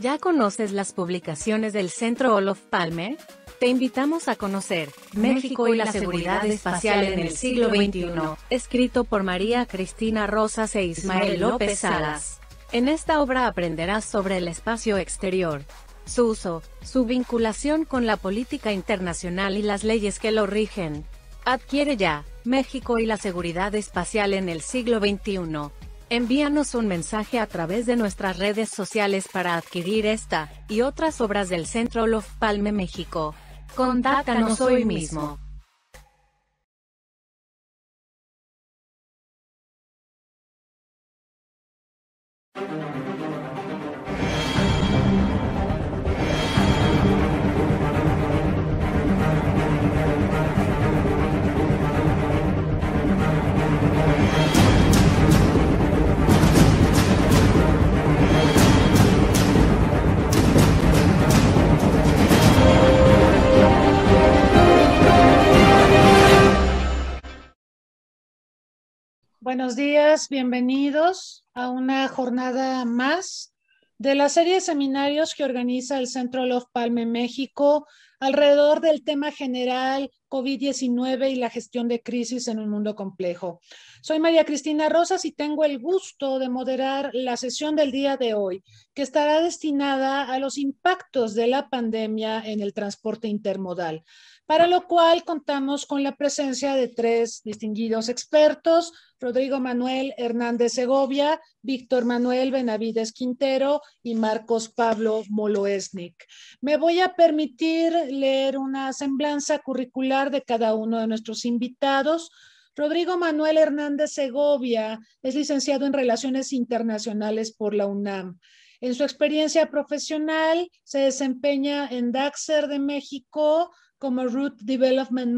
¿Ya conoces las publicaciones del Centro Olof Palme? Te invitamos a conocer México y la seguridad espacial en el siglo XXI, escrito por María Cristina Rosas e Ismael López Salas. En esta obra aprenderás sobre el espacio exterior, su uso, su vinculación con la política internacional y las leyes que lo rigen. Adquiere ya México y la seguridad espacial en el siglo XXI. Envíanos un mensaje a través de nuestras redes sociales para adquirir esta y otras obras del Centro Olof Palme México. Contáctanos hoy mismo. Buenos días, bienvenidos a una jornada más de la serie de seminarios que organiza el Centro Olof Palme México alrededor del tema general COVID-19 y la gestión de crisis en un mundo complejo. Soy María Cristina Rosas y tengo el gusto de moderar la sesión del día de hoy, que estará destinada a los impactos de la pandemia en el transporte intermodal, para lo cual contamos con la presencia de tres distinguidos expertos: Rodrigo Manuel Hernández Segovia, Víctor Manuel Benavides Quintero y Marcos Pablo Moloesnik. Me voy a permitir leer una semblanza curricular de cada uno de nuestros invitados. Rodrigo Manuel Hernández Segovia es licenciado en Relaciones Internacionales por la UNAM. En su experiencia profesional se desempeña en Daxer de México como Route Development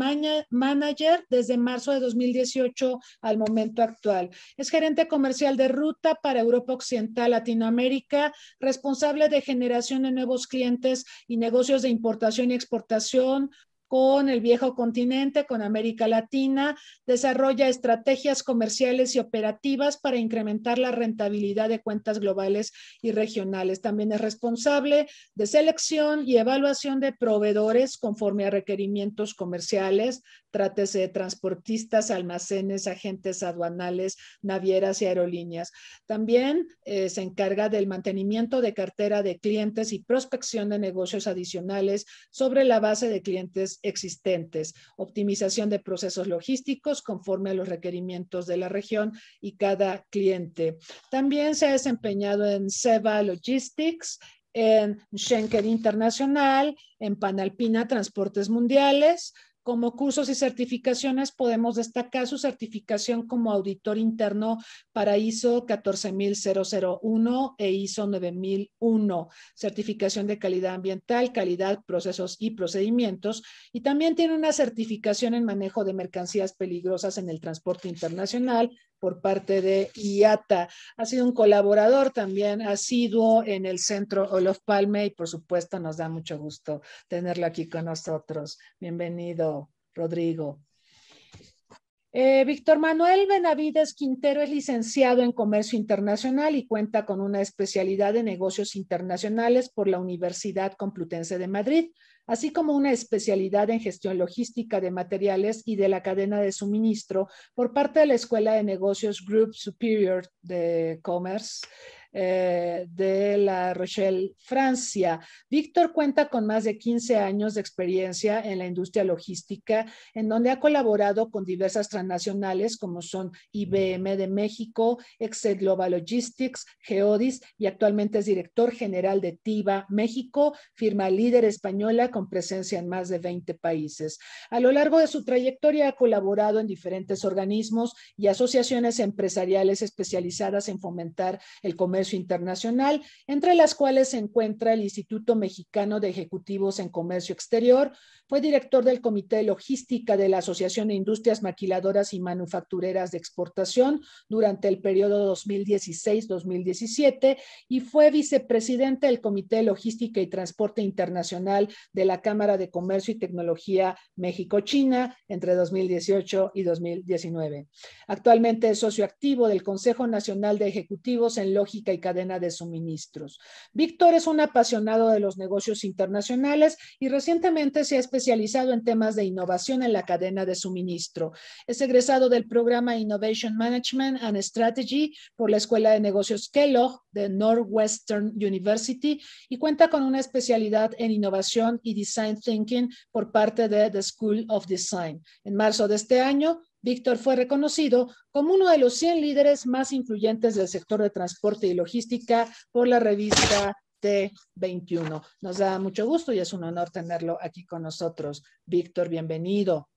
Manager desde marzo de 2018 al momento actual. Es gerente comercial de ruta para Europa Occidental, Latinoamérica, responsable de generación de nuevos clientes y negocios de importación y exportación con el viejo continente, con América Latina, desarrolla estrategias comerciales y operativas para incrementar la rentabilidad de cuentas globales y regionales. También es responsable de selección y evaluación de proveedores conforme a requerimientos comerciales, trátese de transportistas, almacenes, agentes aduanales, navieras y aerolíneas. También se encarga del mantenimiento de cartera de clientes y prospección de negocios adicionales sobre la base de clientes existentes, optimización de procesos logísticos conforme a los requerimientos de la región y cada cliente. También se ha desempeñado en Seva Logistics, en Schenker Internacional, en Panalpina Transportes Mundiales. Como cursos y certificaciones podemos destacar su certificación como auditor interno para ISO 14001 e ISO 9001, certificación de calidad ambiental, calidad, procesos y procedimientos, y también tiene una certificación en manejo de mercancías peligrosas en el transporte internacional por parte de IATA. Ha sido un colaborador también asiduo en el Centro Olof Palme y por supuesto nos da mucho gusto tenerlo aquí con nosotros. Bienvenido, Rodrigo. Víctor Manuel Benavides Quintero es licenciado en Comercio Internacional y cuenta con una especialidad de negocios internacionales por la Universidad Complutense de Madrid, así como una especialidad en gestión logística de materiales y de la cadena de suministro por parte de la Escuela de Negocios Group Superior de Commerce de La Rochelle, Francia. Víctor cuenta con más de 15 años de experiencia en la industria logística, en donde ha colaborado con diversas transnacionales como son IBM de México, Excel Global Logistics, Geodis, y actualmente es director general de TIVA México, firma líder española con presencia en más de 20 países. A lo largo de su trayectoria ha colaborado en diferentes organismos y asociaciones empresariales especializadas en fomentar el comercio internacional, entre las cuales se encuentra el Instituto Mexicano de Ejecutivos en Comercio Exterior. Fue director del Comité de Logística de la Asociación de Industrias Maquiladoras y Manufactureras de Exportación durante el periodo 2016-2017 y fue vicepresidente del Comité de Logística y Transporte Internacional de la Cámara de Comercio y Tecnología México-China entre 2018 y 2019. Actualmente es socio activo del Consejo Nacional de Ejecutivos en Lógica logística y cadena de suministros. Víctor es un apasionado de los negocios internacionales y recientemente se ha especializado en temas de innovación en la cadena de suministro. Es egresado del programa Innovation Management and Strategy por la Escuela de Negocios Kellogg de Northwestern University y cuenta con una especialidad en innovación y design thinking por parte de The School of Design. En marzo de este año, Víctor fue reconocido como uno de los 100 líderes más influyentes del sector de transporte y logística por la revista T21. Nos da mucho gusto y es un honor tenerlo aquí con nosotros. Víctor, bienvenido.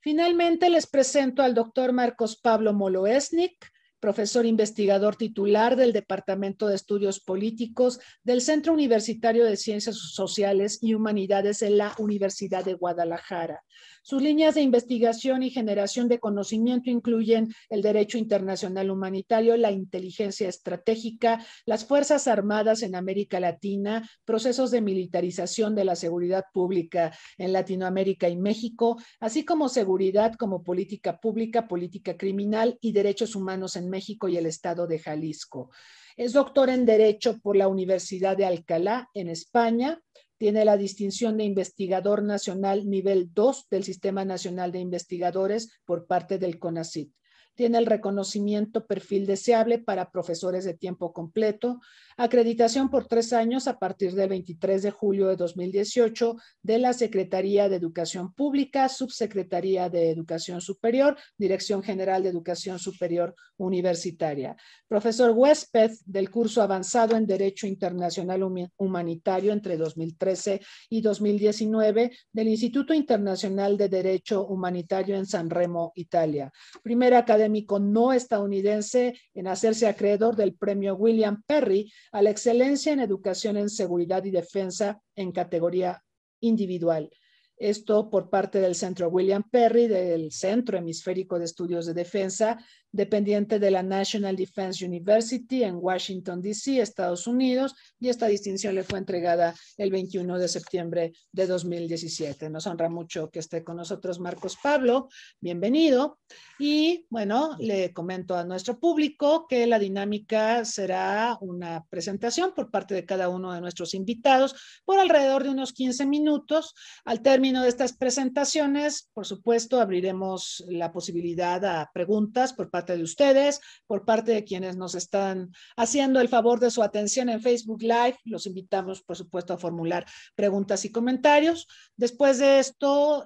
Finalmente les presento al doctor Marcos Pablo Moloesnik, profesor investigador titular del Departamento de Estudios Políticos del Centro Universitario de Ciencias Sociales y Humanidades en la Universidad de Guadalajara. Sus líneas de investigación y generación de conocimiento incluyen el derecho internacional humanitario, la inteligencia estratégica, las Fuerzas Armadas en América Latina, procesos de militarización de la seguridad pública en Latinoamérica y México, así como seguridad como política pública, política criminal y derechos humanos en México y el estado de Jalisco. Es doctor en Derecho por la Universidad de Alcalá, en España. Tiene la distinción de investigador nacional nivel 2 del Sistema Nacional de Investigadores por parte del CONACYT. Tiene el reconocimiento perfil deseable para profesores de tiempo completo, acreditación por 3 años a partir del 23 de julio de 2018 de la Secretaría de Educación Pública, Subsecretaría de Educación Superior, Dirección General de Educación Superior Universitaria. Profesor huésped del curso avanzado en Derecho Internacional Humanitario entre 2013 y 2019 del Instituto Internacional de Derecho Humanitario en San Remo, Italia. Primer académico no estadounidense en hacerse acreedor del premio William Perry a la excelencia en educación en seguridad y defensa en categoría individual. Esto por parte del Centro William Perry, del Centro Hemisférico de Estudios de Defensa, dependiente de la National Defense University en Washington, D.C., Estados Unidos, y esta distinción le fue entregada el 21 de septiembre de 2017. Nos honra mucho que esté con nosotros Marcos Pablo, bienvenido. Y bueno, le comento a nuestro público que la dinámica será una presentación por parte de cada uno de nuestros invitados por alrededor de unos 15 minutos. Al término de estas presentaciones, por supuesto, abriremos la posibilidad a preguntas por parte de ustedes, por parte de quienes nos están haciendo el favor de su atención en Facebook Live. Los invitamos, por supuesto, a formular preguntas y comentarios. Después de esto,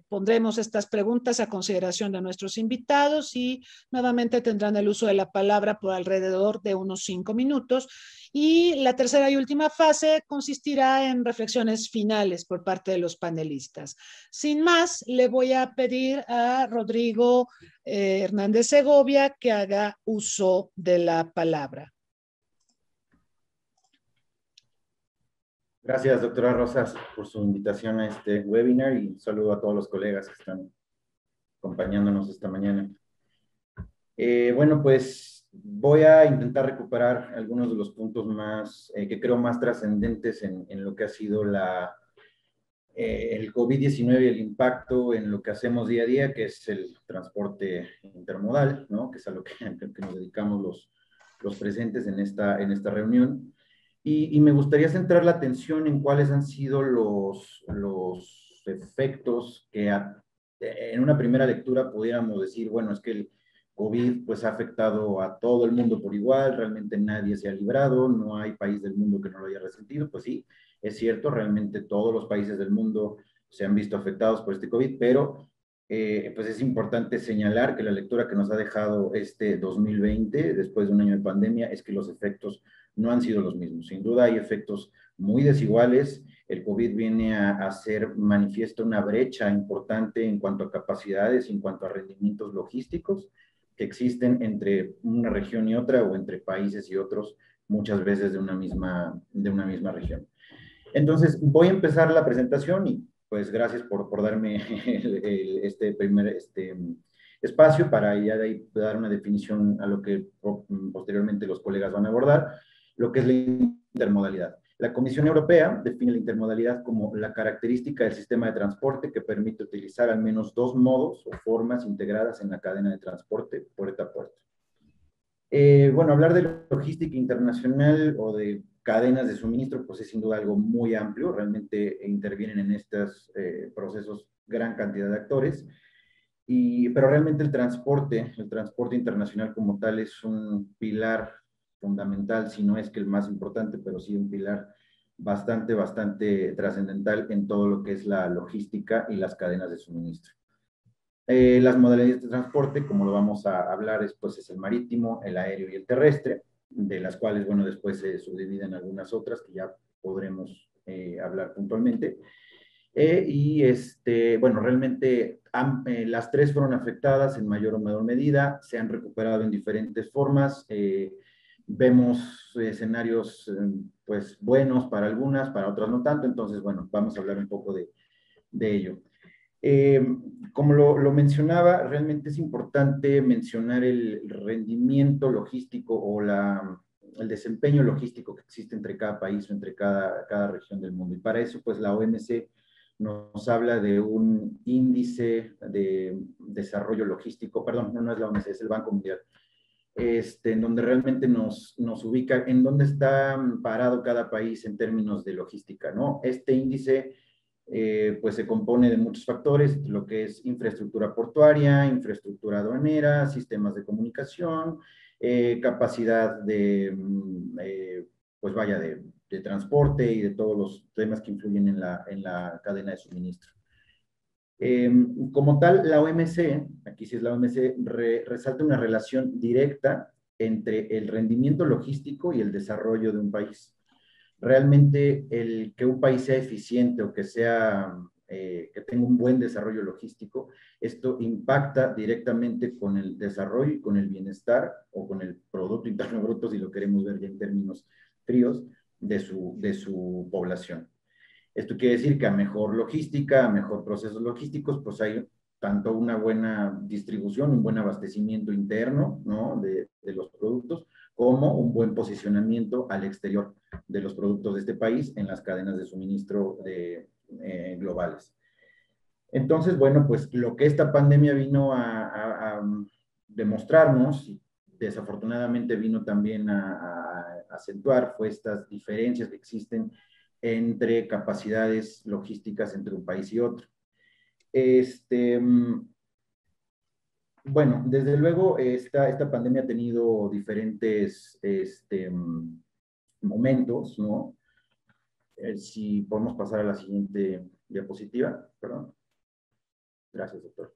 pondremos estas preguntas a consideración de nuestros invitados y nuevamente tendrán el uso de la palabra por alrededor de unos 5 minutos. Y la tercera y última fase consistirá en reflexiones finales por parte de los panelistas. Sin más, le voy a pedir a Rodrigo Hernández Segovia que haga uso de la palabra. Gracias, doctora Rosas, por su invitación a este webinar y un saludo a todos los colegas que están acompañándonos esta mañana. Bueno, pues voy a intentar recuperar algunos de los puntos más, que creo más trascendentes en lo que ha sido el COVID-19 y el impacto en lo que hacemos día a día, que es el transporte intermodal, ¿no? Que es a lo que nos dedicamos los presentes en esta reunión. Y me gustaría centrar la atención en cuáles han sido los efectos que en una primera lectura pudiéramos decir, bueno, es que el COVID pues ha afectado a todo el mundo por igual, realmente nadie se ha librado, no hay país del mundo que no lo haya resentido. Pues sí, es cierto, realmente todos los países del mundo se han visto afectados por este COVID, pero pues es importante señalar que la lectura que nos ha dejado este 2020, después de un año de pandemia, es que los efectos no han sido los mismos. Sin duda hay efectos muy desiguales. El COVID viene a hacer manifiesto una brecha importante en cuanto a capacidades, en cuanto a rendimientos logísticos que existen entre una región y otra o entre países y otros, muchas veces de una misma región. Entonces, voy a empezar la presentación y pues gracias por darme este primer espacio para ya de ahí dar una definición a lo que posteriormente los colegas van a abordar, lo que es la intermodalidad. La Comisión Europea define la intermodalidad como la característica del sistema de transporte que permite utilizar al menos 2 modos o formas integradas en la cadena de transporte puerta a puerta. Bueno, hablar de logística internacional o de cadenas de suministro, pues es sin duda algo muy amplio. Realmente intervienen en estos procesos gran cantidad de actores. Pero realmente el transporte internacional como tal es un pilar fundamental, si no es que el más importante, pero sí un pilar bastante trascendental en todo lo que es la logística y las cadenas de suministro. Las modalidades de transporte, como lo vamos a hablar, pues es el marítimo, el aéreo y el terrestre, de las cuales, bueno, después se subdividen algunas otras que ya podremos hablar puntualmente. Bueno, realmente las tres fueron afectadas en mayor o menor medida, se han recuperado en diferentes formas. Vemos escenarios, pues, buenos para algunas, para otras no tanto. Entonces, bueno, vamos a hablar un poco de ello. Eh, Como lo mencionaba, realmente es importante mencionar el rendimiento logístico o el desempeño logístico que existe entre cada país o entre cada región del mundo. Y para eso, pues la OMC nos habla de un índice de desarrollo logístico, perdón, no es la OMC, es el Banco Mundial, en donde realmente nos ubica en dónde está parado cada país en términos de logística, ¿no? Este índice pues se compone de muchos factores, lo que es infraestructura portuaria, infraestructura aduanera, sistemas de comunicación, capacidad pues vaya, de transporte y de todos los temas que influyen en la cadena de suministro. Como tal, la OMC, aquí sí es la OMC, resalta una relación directa entre el rendimiento logístico y el desarrollo de un país. Realmente el que un país sea eficiente o que que tenga un buen desarrollo logístico, esto impacta directamente con el desarrollo y con el bienestar o con el Producto Interno Bruto, si lo queremos ver ya en términos fríos, de su población. Esto quiere decir que a mejor logística, a mejor procesos logísticos, pues hay tanto una buena distribución, un buen abastecimiento interno, ¿no?, de los productos, como un buen posicionamiento al exterior de los productos de este país en las cadenas de suministro globales. Entonces, bueno, pues lo que esta pandemia vino a demostrarnos, y desafortunadamente vino también a acentuar, fue estas diferencias que existen entre capacidades logísticas entre un país y otro. Bueno, desde luego esta pandemia ha tenido diferentes momentos, ¿no? Si podemos pasar a la siguiente diapositiva, perdón. Gracias, doctor.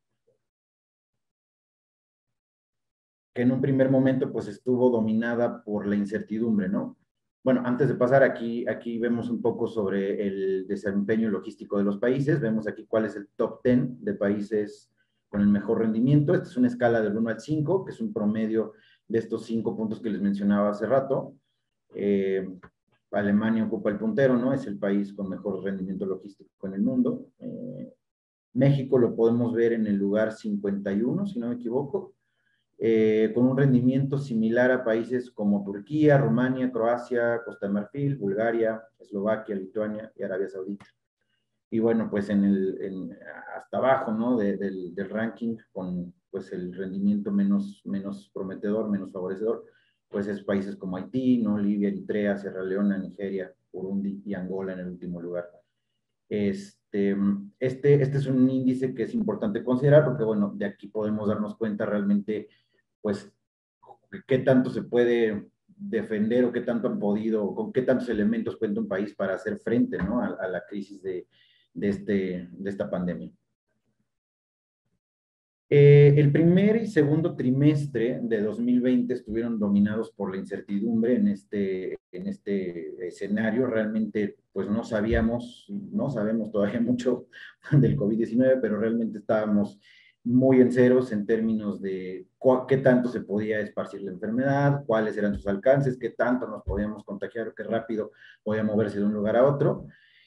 Que en un primer momento pues estuvo dominada por la incertidumbre, ¿no? Bueno, antes de pasar aquí vemos un poco sobre el desempeño logístico de los países. Vemos aquí cuál es el top 10 de países con el mejor rendimiento. Esta es una escala del 1 al 5, que es un promedio de estos 5 puntos que les mencionaba hace rato. Alemania ocupa el puntero, ¿no? Es el país con mejor rendimiento logístico en el mundo. México lo podemos ver en el lugar 51, si no me equivoco, con un rendimiento similar a países como Turquía, Rumania, Croacia, Costa de Marfil, Bulgaria, Eslovaquia, Lituania y Arabia Saudita. Y bueno, pues hasta abajo, ¿no?, del ranking, con pues el rendimiento menos prometedor, menos favorecedor, pues es países como Haití, ¿no?, Libia, Eritrea, Sierra Leona, Nigeria, Burundi y Angola en el último lugar. Este es un índice que es importante considerar porque, bueno, de aquí podemos darnos cuenta realmente, pues, qué tanto se puede defender o qué tanto han podido, con qué tantos elementos cuenta un país para hacer frente, ¿no?, a la crisis de esta pandemia. El primer y segundo trimestre de 2020 estuvieron dominados por la incertidumbre en este escenario. Realmente, pues no sabemos todavía mucho del COVID-19, pero realmente estábamos muy en ceros en términos de qué tanto se podía esparcir la enfermedad, cuáles eran sus alcances, qué tanto nos podíamos contagiar o qué rápido podía moverse de un lugar a otro.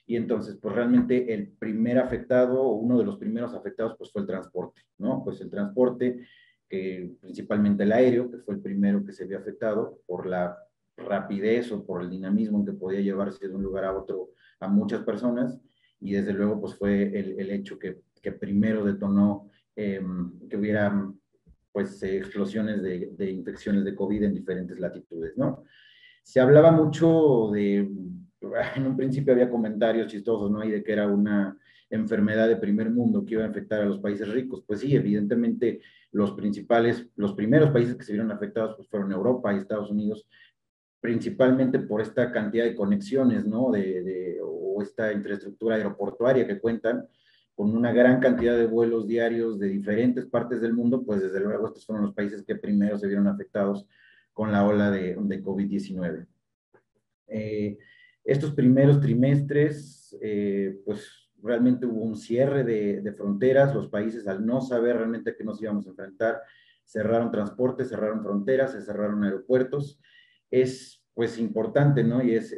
Y entonces, pues realmente el primer afectado, o uno de los primeros afectados, pues fue el transporte, ¿no? Pues el transporte, principalmente el aéreo, que fue el primero que se vio afectado por la rapidez o por el dinamismo en que podía llevarse de un lugar a otro a muchas personas, y desde luego, pues fue el hecho que primero detonó que hubiera pues explosiones de infecciones de COVID en diferentes latitudes, ¿no? Se hablaba mucho en un principio había comentarios chistosos, ¿no? Y de que era una enfermedad de primer mundo que iba a afectar a los países ricos. Pues sí, evidentemente los primeros países que se vieron afectados pues fueron Europa y Estados Unidos, principalmente por esta cantidad de conexiones, ¿no? O esta infraestructura aeroportuaria que cuentan con una gran cantidad de vuelos diarios de diferentes partes del mundo, pues desde luego estos fueron los países que primero se vieron afectados con la ola de COVID-19. Estos primeros trimestres, pues realmente hubo un cierre de fronteras, los países al no saber realmente a qué nos íbamos a enfrentar, cerraron transportes, cerraron fronteras, se cerraron aeropuertos. Es pues importante, ¿no? Y es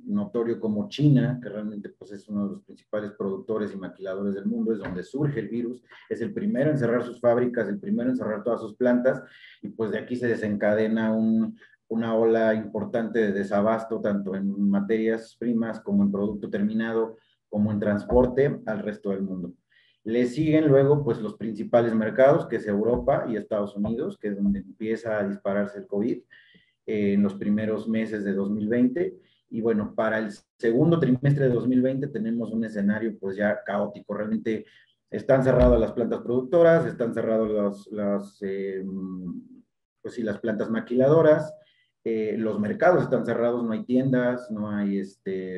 notorio como China, que realmente pues es uno de los principales productores y maquiladores del mundo, es donde surge el virus, es el primero en cerrar sus fábricas, el primero en cerrar todas sus plantas, y pues de aquí se desencadena una ola importante de desabasto, tanto en materias primas como en producto terminado, como en transporte al resto del mundo. Le siguen luego pues los principales mercados, que es Europa y Estados Unidos, que es donde empieza a dispararse el COVID en los primeros meses de 2020. Y bueno, para el segundo trimestre de 2020 tenemos un escenario pues ya caótico. Realmente están cerradas las plantas productoras, están cerradas pues sí, las plantas maquiladoras, los mercados están cerrados, no hay tiendas, no hay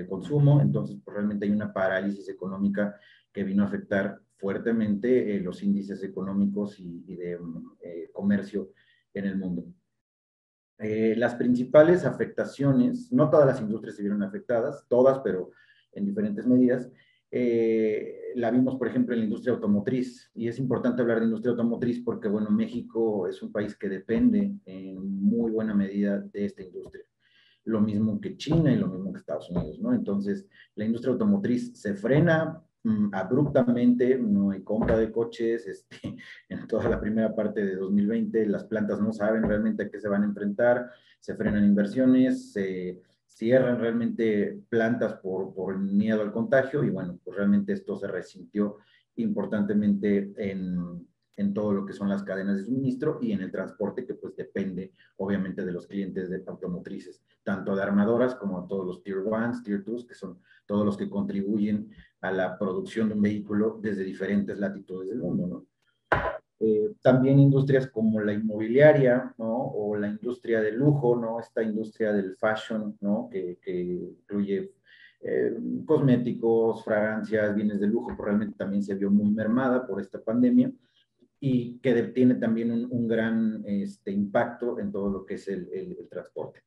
consumo, entonces pues, realmente hay una parálisis económica que vino a afectar fuertemente los índices económicos y de comercio en el mundo. Las principales afectaciones, no todas las industrias se vieron afectadas, todas, pero en diferentes medidas. La vimos, por ejemplo, en la industria automotriz, y es importante hablar de industria automotriz porque, bueno, México es un país que depende en muy buena medida de esta industria. Lo mismo que China y lo mismo que Estados Unidos, ¿no? Entonces, la industria automotriz se frena abruptamente, no hay compra de coches, en toda la primera parte de 2020 las plantas no saben realmente a qué se van a enfrentar, se frenan inversiones, se cierran realmente plantas por miedo al contagio y bueno, pues realmente esto se resintió importantemente en todo lo que son las cadenas de suministro y en el transporte que pues depende obviamente de los clientes de automotrices, tanto de armadoras como a todos los Tier 1, Tier 2, que son todos los que contribuyen a la producción de un vehículo desde diferentes latitudes del mundo, ¿no? También industrias como la inmobiliaria, ¿no? O la industria del lujo, ¿no? Esta industria del fashion, ¿no? Que incluye cosméticos, fragancias, bienes de lujo, pues realmente también se vio muy mermada por esta pandemia y que tiene también un gran impacto en todo lo que es el transporte.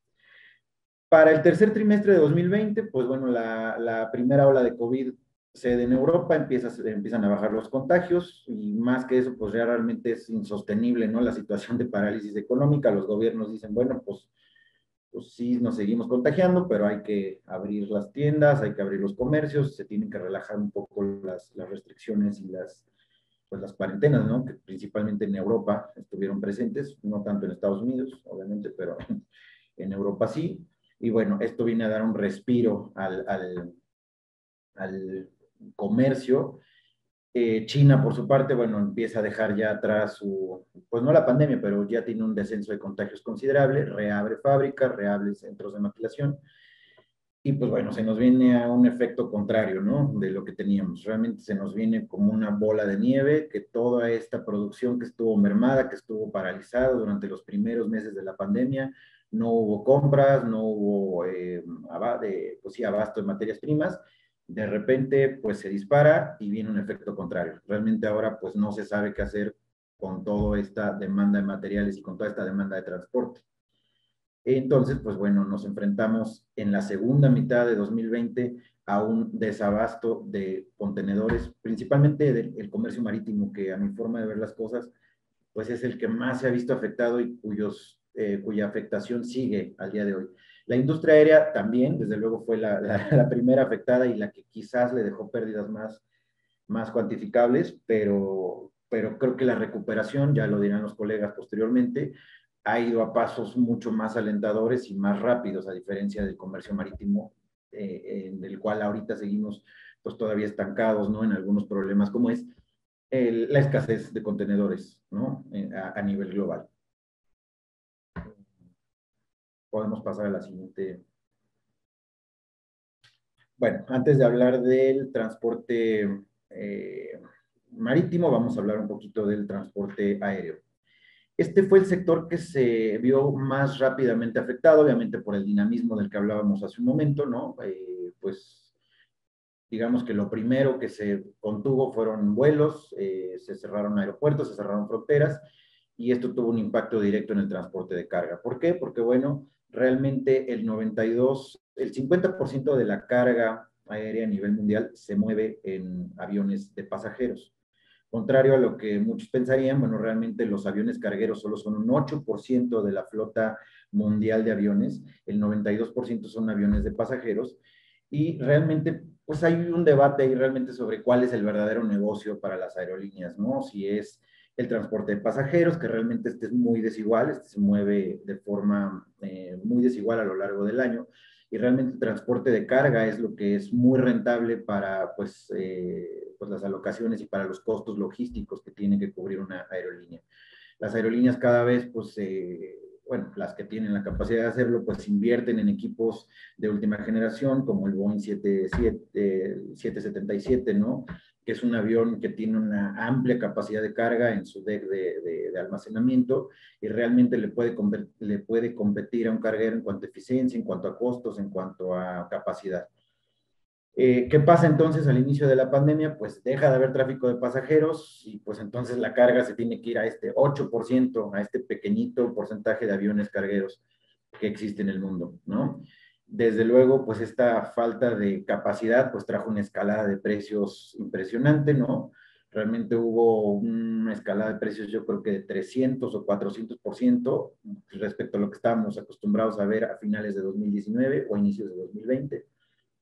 Para el tercer trimestre de 2020, pues bueno, la primera ola de COVID cede en Europa, empiezan a bajar los contagios y más que eso, pues ya realmente es insostenible, ¿no? La situación de parálisis económica, los gobiernos dicen, bueno, pues sí, nos seguimos contagiando, pero hay que abrir las tiendas, hay que abrir los comercios, se tienen que relajar un poco las restricciones y pues las cuarentenas, ¿no? Que principalmente en Europa estuvieron presentes, no tanto en Estados Unidos, obviamente, pero en Europa sí. Y bueno, esto viene a dar un respiro al comercio. China, por su parte, bueno, empieza a dejar ya atrás pues no la pandemia, pero ya tiene un descenso de contagios considerable, reabre fábricas, reabre centros de maquilación, y pues bueno, se nos viene a un efecto contrario, ¿no? De lo que teníamos. Realmente se nos viene como una bola de nieve, que toda esta producción que estuvo mermada, que estuvo paralizada durante los primeros meses de la pandemia, no hubo compras, no hubo pues sí, abasto de materias primas, de repente pues se dispara y viene un efecto contrario. Realmente ahora pues no se sabe qué hacer con toda esta demanda de materiales y con toda esta demanda de transporte. Entonces, pues bueno, nos enfrentamos en la segunda mitad de 2020 a un desabasto de contenedores, principalmente del comercio marítimo, que a mi forma de ver las cosas, pues es el que más se ha visto afectado y cuya afectación sigue al día de hoy. La industria aérea también, desde luego, fue la primera afectada y la que quizás le dejó pérdidas más cuantificables, pero creo que la recuperación, ya lo dirán los colegas posteriormente, ha ido a pasos mucho más alentadores y más rápidos, a diferencia del comercio marítimo, del cual ahorita seguimos pues todavía estancados, ¿no? En algunos problemas como es. la escasez de contenedores, ¿no? A nivel global. Podemos pasar a la siguiente. Bueno, antes de hablar del transporte marítimo, vamos a hablar un poquito del transporte aéreo. Este fue el sector que se vio más rápidamente afectado, obviamente por el dinamismo del que hablábamos hace un momento, ¿no? Pues digamos que lo primero que se contuvo fueron vuelos, se cerraron aeropuertos, se cerraron fronteras, y esto tuvo un impacto directo en el transporte de carga. ¿Por qué? Porque, bueno, realmente el 50% de la carga aérea a nivel mundial se mueve en aviones de pasajeros. Contrario a lo que muchos pensarían, bueno, realmente los aviones cargueros solo son un 8% de la flota mundial de aviones, el 92% son aviones de pasajeros, y realmente, pues hay un debate ahí realmente sobre cuál es el verdadero negocio para las aerolíneas, ¿no? Si es el transporte de pasajeros, que realmente este es muy desigual, este se mueve de forma muy desigual a lo largo del año, y realmente el transporte de carga es lo que es muy rentable para pues las alocaciones y para los costos logísticos que tiene que cubrir una aerolínea. Las aerolíneas cada vez, pues, bueno, las que tienen la capacidad de hacerlo, pues invierten en equipos de última generación, como el Boeing 777, ¿no? Que es un avión que tiene una amplia capacidad de carga en su deck de almacenamiento, y realmente le puede competir a un carguero en cuanto a eficiencia, en cuanto a costos, en cuanto a capacidad. ¿Qué pasa entonces al inicio de la pandemia? Pues deja de haber tráfico de pasajeros, y pues entonces la carga se tiene que ir a este 8%, a este pequeñito porcentaje de aviones cargueros que existe en el mundo, ¿no? Desde luego, pues esta falta de capacidad pues trajo una escalada de precios impresionante, ¿no? Realmente hubo una escalada de precios, yo creo que de 300 o 400% respecto a lo que estábamos acostumbrados a ver a finales de 2019 o inicios de 2020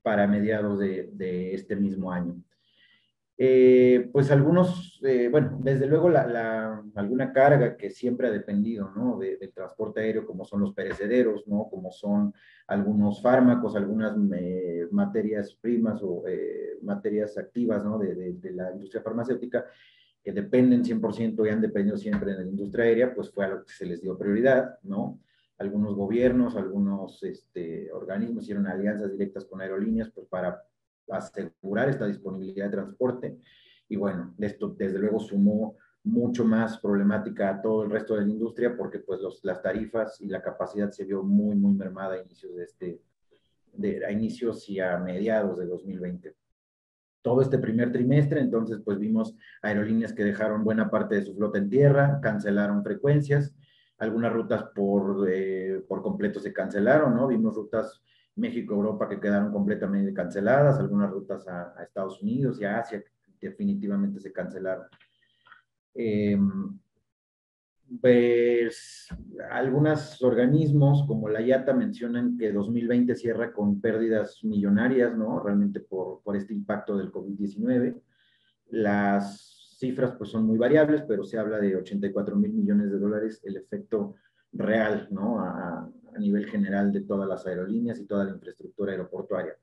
para mediados de este mismo año. Pues algunos, bueno, desde luego alguna carga que siempre ha dependido, ¿no? Del transporte aéreo, como son los perecederos, ¿no? Como son algunos fármacos, algunas materias primas o materias activas, ¿no? De la industria farmacéutica, que dependen 100% y han dependido siempre de la industria aérea, pues fue a lo que se les dio prioridad, ¿no? Algunos gobiernos, algunos organismos hicieron alianzas directas con aerolíneas pues, para asegurar esta disponibilidad de transporte. Y bueno, esto desde luego sumó mucho más problemática a todo el resto de la industria, porque pues las tarifas y la capacidad se vio muy, muy mermada a inicios y a mediados de 2020. Todo este primer trimestre, entonces pues vimos aerolíneas que dejaron buena parte de su flota en tierra, cancelaron frecuencias, algunas rutas por completo se cancelaron, ¿no? Vimos rutas México-Europa que quedaron completamente canceladas, algunas rutas a Estados Unidos y a Asia que definitivamente se cancelaron. Pues algunos organismos como la IATA mencionan que 2020 cierra con pérdidas millonarias, ¿no? Realmente por este impacto del COVID-19. Las cifras pues son muy variables, pero se habla de 84,000 millones de dólares el efecto real, ¿no? A nivel general de todas las aerolíneas y toda la infraestructura aeroportuaria.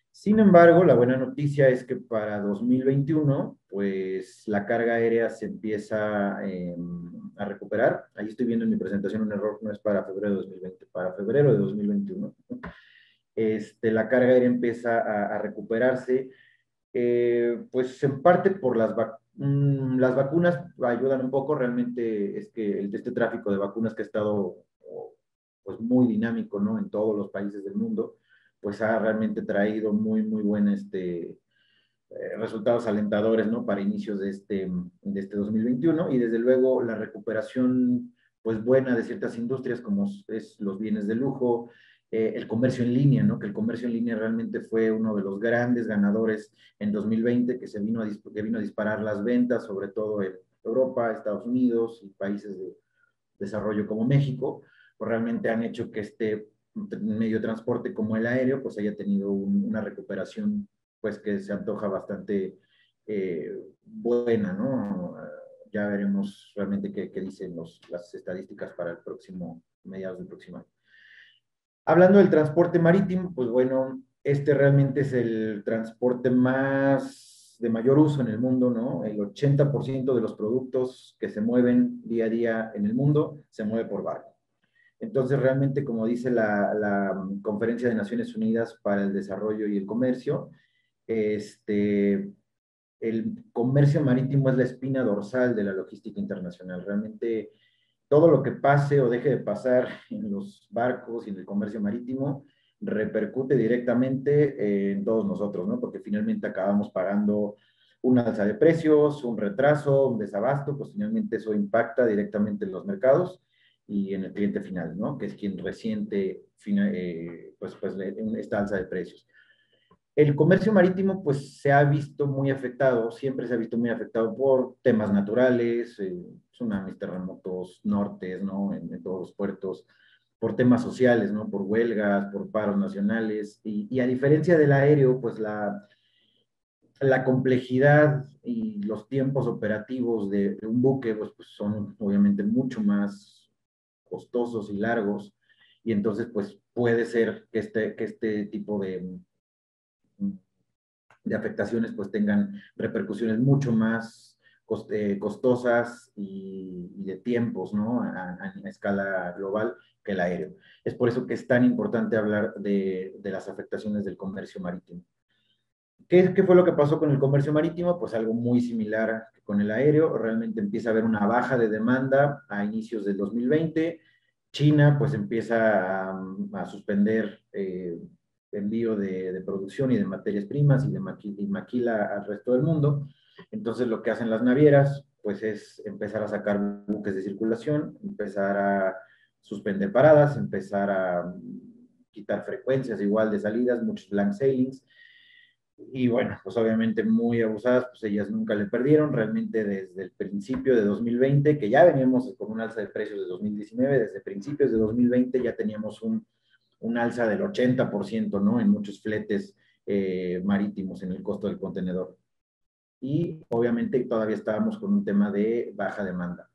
Sin embargo, la buena noticia es que para 2021, pues la carga aérea se empieza a recuperar. Ahí estoy viendo en mi presentación un error, no es para febrero de 2020, para febrero de 2021. La carga aérea empieza a recuperarse, pues en parte por las vacunas ayudan un poco. Realmente es que este tráfico de vacunas que ha estado pues muy dinámico, ¿no? En todos los países del mundo, pues ha realmente traído muy, muy buenos resultados alentadores, ¿no? Para inicios de este 2021, y desde luego la recuperación, pues buena de ciertas industrias como es los bienes de lujo, el comercio en línea, ¿no? Que el comercio en línea realmente fue uno de los grandes ganadores en 2020, que vino a disparar las ventas, sobre todo en Europa, Estados Unidos y países de desarrollo como México, pues realmente han hecho que este medio de transporte como el aéreo, pues haya tenido una recuperación, pues que se antoja bastante buena, ¿no? Ya veremos realmente qué dicen las estadísticas para el mediados del próximo año. Hablando del transporte marítimo, pues bueno, este realmente es el transporte más de mayor uso en el mundo, ¿no? El 80% de los productos que se mueven día a día en el mundo se mueve por barco. Entonces, realmente, como dice la Conferencia de Naciones Unidas para el Desarrollo y el Comercio, el comercio marítimo es la espina dorsal de la logística internacional. Realmente, todo lo que pase o deje de pasar en los barcos y en el comercio marítimo repercute directamente en todos nosotros, ¿no? Porque finalmente acabamos pagando una alza de precios, un retraso, un desabasto, pues finalmente eso impacta directamente en los mercados y en el cliente final, ¿no? Que es quien resiente esta alza de precios. El comercio marítimo, pues, se ha visto muy afectado, siempre se ha visto muy afectado por temas naturales, tsunamis, terremotos, nortes, ¿no? En todos los puertos, por temas sociales, ¿no? Por huelgas, por paros nacionales, y a diferencia del aéreo, pues la complejidad y los tiempos operativos de un buque, pues son obviamente mucho más costosos y largos, y entonces, pues, puede ser que este tipo de afectaciones pues tengan repercusiones mucho más costosas y de tiempos, ¿no? A escala global que el aéreo. Es por eso que es tan importante hablar de las afectaciones del comercio marítimo. ¿Qué fue lo que pasó con el comercio marítimo? Pues algo muy similar con el aéreo. Realmente empieza a haber una baja de demanda a inicios del 2020. China pues empieza a suspender envío de producción y de materias primas y maquila al resto del mundo. Entonces lo que hacen las navieras pues es empezar a sacar buques de circulación, empezar a suspender paradas, empezar a quitar frecuencias igual de salidas, muchos blank sailings, y bueno, pues obviamente muy abusadas, pues ellas nunca le perdieron, realmente desde el principio de 2020, que ya veníamos con un alza de precios de 2019, desde principios de 2020 ya teníamos un alza del 80%, ¿no? En muchos fletes marítimos en el costo del contenedor. Y obviamente todavía estábamos con un tema de baja demanda.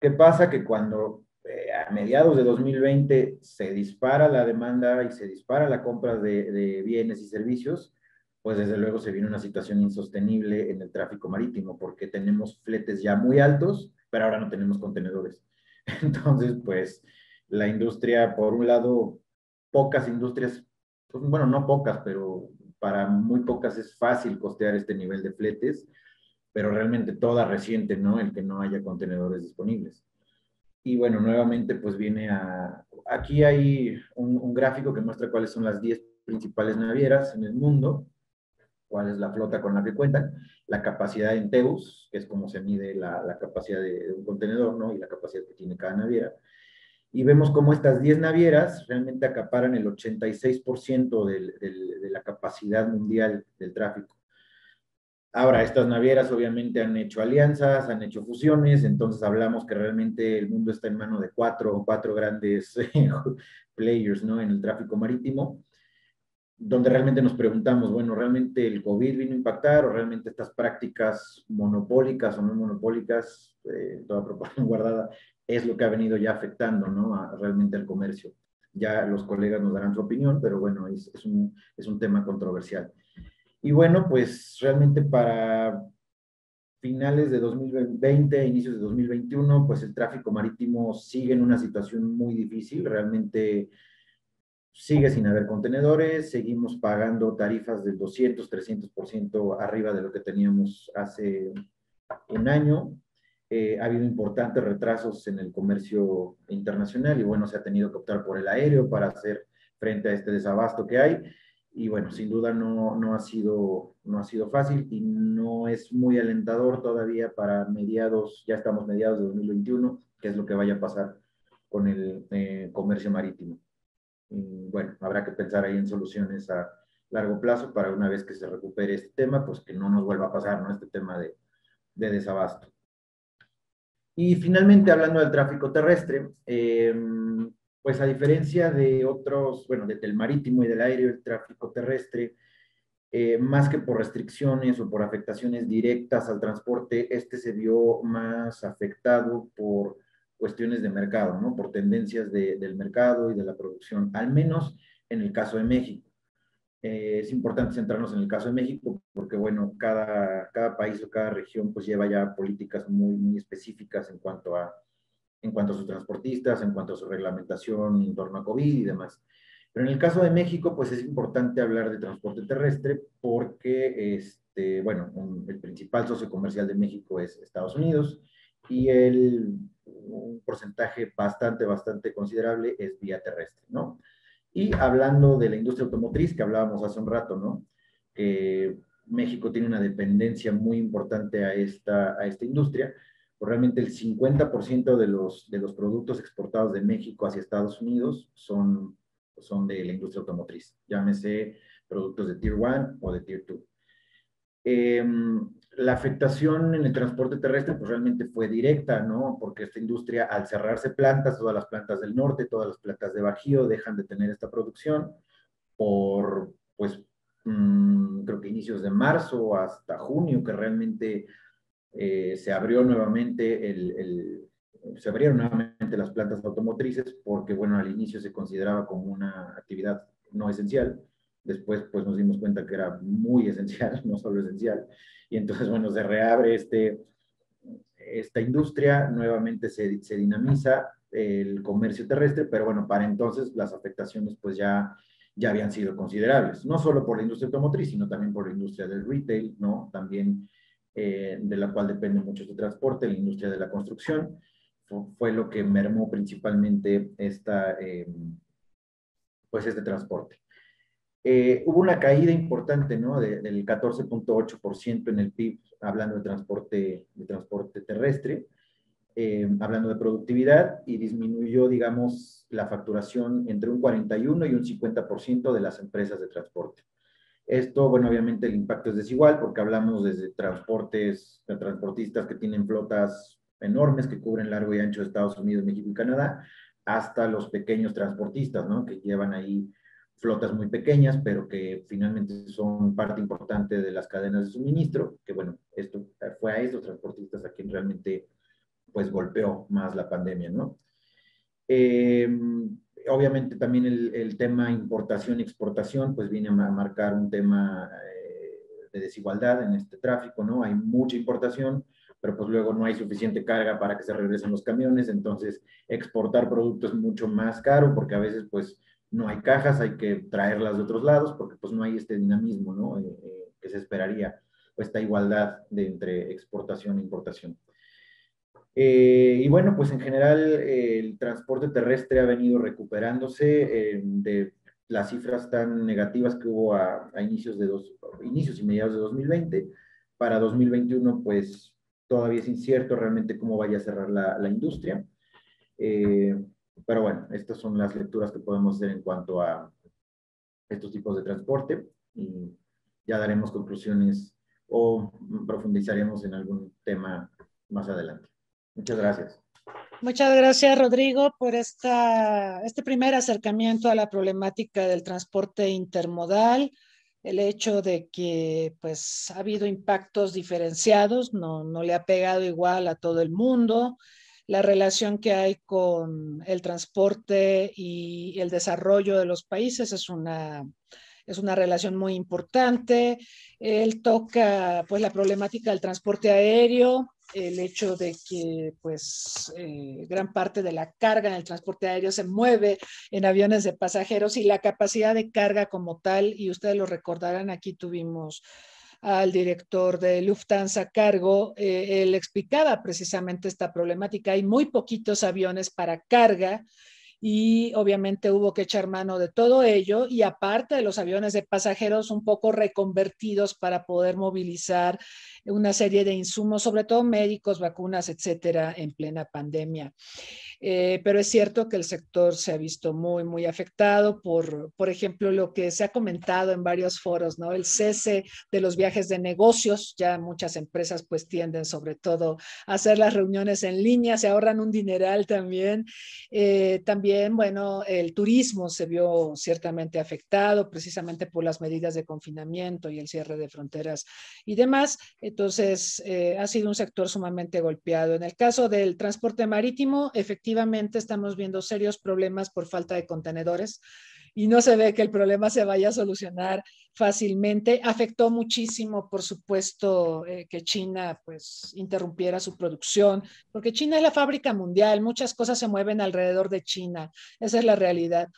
¿Qué pasa? Que cuando a mediados de 2020 se dispara la demanda y se dispara la compra de bienes y servicios, pues desde luego se viene una situación insostenible en el tráfico marítimo, porque tenemos fletes ya muy altos, pero ahora no tenemos contenedores. Entonces, pues la industria, por un lado, pocas industrias, pues, bueno, no pocas, pero para muy pocas es fácil costear este nivel de fletes, pero realmente toda reciente, ¿no? El que no haya contenedores disponibles. Y bueno, nuevamente pues viene aquí hay un gráfico que muestra cuáles son las 10 principales navieras en el mundo, cuál es la flota con la que cuentan, la capacidad en TEUs, que es como se mide la capacidad de un contenedor, ¿no? Y la capacidad que tiene cada naviera. Y vemos cómo estas 10 navieras realmente acaparan el 86% de la capacidad mundial del tráfico. Ahora, estas navieras obviamente han hecho alianzas, han hecho fusiones, entonces hablamos que realmente el mundo está en manos de cuatro grandes players, ¿no? En el tráfico marítimo, donde realmente nos preguntamos, bueno, ¿realmente el COVID vino a impactar o realmente estas prácticas monopólicas o no monopólicas, toda proporción guardada, es lo que ha venido ya afectando, ¿no? Realmente al comercio? Ya los colegas nos darán su opinión, pero bueno, es un tema controversial. Y bueno, pues realmente para finales de 2020, inicios de 2021, pues el tráfico marítimo sigue en una situación muy difícil. Realmente sigue sin haber contenedores, seguimos pagando tarifas del 200, 300% arriba de lo que teníamos hace un año. Ha habido importantes retrasos en el comercio internacional y bueno, se ha tenido que optar por el aéreo para hacer frente a este desabasto que hay. Y bueno, sin duda no ha sido fácil y no es muy alentador todavía para mediados, ya estamos mediados de 2021, qué es lo que vaya a pasar con el comercio marítimo. Y bueno, habrá que pensar ahí en soluciones a largo plazo para una vez que se recupere este tema, pues que no nos vuelva a pasar, ¿no? Este tema de desabasto. Y finalmente, hablando del tráfico terrestre, pues a diferencia de otros, bueno, del marítimo y del aéreo, el tráfico terrestre, más que por restricciones o por afectaciones directas al transporte, este se vio más afectado por cuestiones de mercado, ¿no? Por tendencias del mercado y de la producción, al menos en el caso de México. Es importante centrarnos en el caso de México porque, bueno, cada país o cada región pues lleva ya políticas muy específicas en cuanto a sus transportistas, en cuanto a su reglamentación en torno a COVID y demás. Pero en el caso de México, pues es importante hablar de transporte terrestre porque, bueno, el principal socio comercial de México es Estados Unidos y un porcentaje bastante considerable es vía terrestre, ¿no? Y hablando de la industria automotriz, que hablábamos hace un rato, ¿no? Que México tiene una dependencia muy importante a esta industria, pues realmente el 50% de los productos exportados de México hacia Estados Unidos son de la industria automotriz, llámese productos de Tier 1 o de Tier 2. La afectación en el transporte terrestre pues realmente fue directa, ¿no? Porque esta industria, al cerrarse plantas, todas las plantas del norte, todas las plantas de Bajío dejan de tener esta producción por, pues, creo que inicios de marzo hasta junio, que realmente se abrió nuevamente se abrieron nuevamente las plantas automotrices porque, bueno, al inicio se consideraba como una actividad no esencial. Después, pues nos dimos cuenta que era muy esencial, no solo esencial. Y entonces, bueno, se reabre esta industria, nuevamente se dinamiza el comercio terrestre, pero bueno, para entonces las afectaciones pues ya habían sido considerables, no solo por la industria automotriz, sino también por la industria del retail, ¿no? También de la cual depende mucho este transporte, la industria de la construcción, fue lo que mermó principalmente pues este transporte. Hubo una caída importante, ¿no? Del 14.8% en el PIB, hablando de transporte terrestre, hablando de productividad, y disminuyó, digamos, la facturación entre un 41 y un 50% de las empresas de transporte. Esto, bueno, obviamente el impacto es desigual porque hablamos desde transportistas que tienen flotas enormes que cubren largo y ancho de Estados Unidos, México y Canadá, hasta los pequeños transportistas, ¿no? Que llevan ahí flotas muy pequeñas, pero que finalmente son parte importante de las cadenas de suministro, que bueno, esto fue a estos transportistas a quien realmente pues golpeó más la pandemia, ¿no? Eh, Obviamente también el tema importación-exportación, pues viene a marcar un tema de desigualdad en este tráfico, ¿no? Hay mucha importación, pero pues luego no hay suficiente carga para que se regresen los camiones, entonces exportar productos es mucho más caro porque a veces pues no hay cajas, hay que traerlas de otros lados porque pues no hay este dinamismo, ¿no? Que se esperaría, o esta igualdad entre exportación e importación. Y bueno, pues en general el transporte terrestre ha venido recuperándose de las cifras tan negativas que hubo a inicios y mediados de 2020. Para 2021, pues todavía es incierto realmente cómo vaya a cerrar la industria. Eh, pero bueno, estas son las lecturas que podemos hacer en cuanto a estos tipos de transporte y ya daremos conclusiones o profundizaremos en algún tema más adelante. Muchas gracias. Muchas gracias, Rodrigo, por este primer acercamiento a la problemática del transporte intermodal, el hecho de que pues ha habido impactos diferenciados, no le ha pegado igual a todo el mundo, la relación que hay con el transporte y el desarrollo de los países es una relación muy importante. Él toca pues la problemática del transporte aéreo, el hecho de que pues gran parte de la carga en el transporte aéreo se mueve en aviones de pasajeros y la capacidad de carga como tal, y ustedes lo recordarán, aquí tuvimos al director de Lufthansa a cargo, él explicaba precisamente esta problemática. Hay muy poquitos aviones para carga y obviamente hubo que echar mano de todo ello y aparte de los aviones de pasajeros un poco reconvertidos para poder movilizar una serie de insumos, sobre todo médicos, vacunas, etcétera, en plena pandemia. Pero es cierto que el sector se ha visto muy afectado por ejemplo, lo que se ha comentado en varios foros, ¿no? El cese de los viajes de negocios, ya muchas empresas pues tienden sobre todo a hacer las reuniones en línea, se ahorran un dineral también. También, bueno, el turismo se vio ciertamente afectado precisamente por las medidas de confinamiento y el cierre de fronteras y demás. Entonces, ha sido un sector sumamente golpeado. En el caso del transporte marítimo, efectivamente estamos viendo serios problemas por falta de contenedores. y no se ve que el problema se vaya a solucionar fácilmente. Afectó muchísimo, por supuesto, que China pues interrumpiera su producción, porque China es la fábrica mundial, muchas cosas se mueven alrededor de China, esa es la realidad.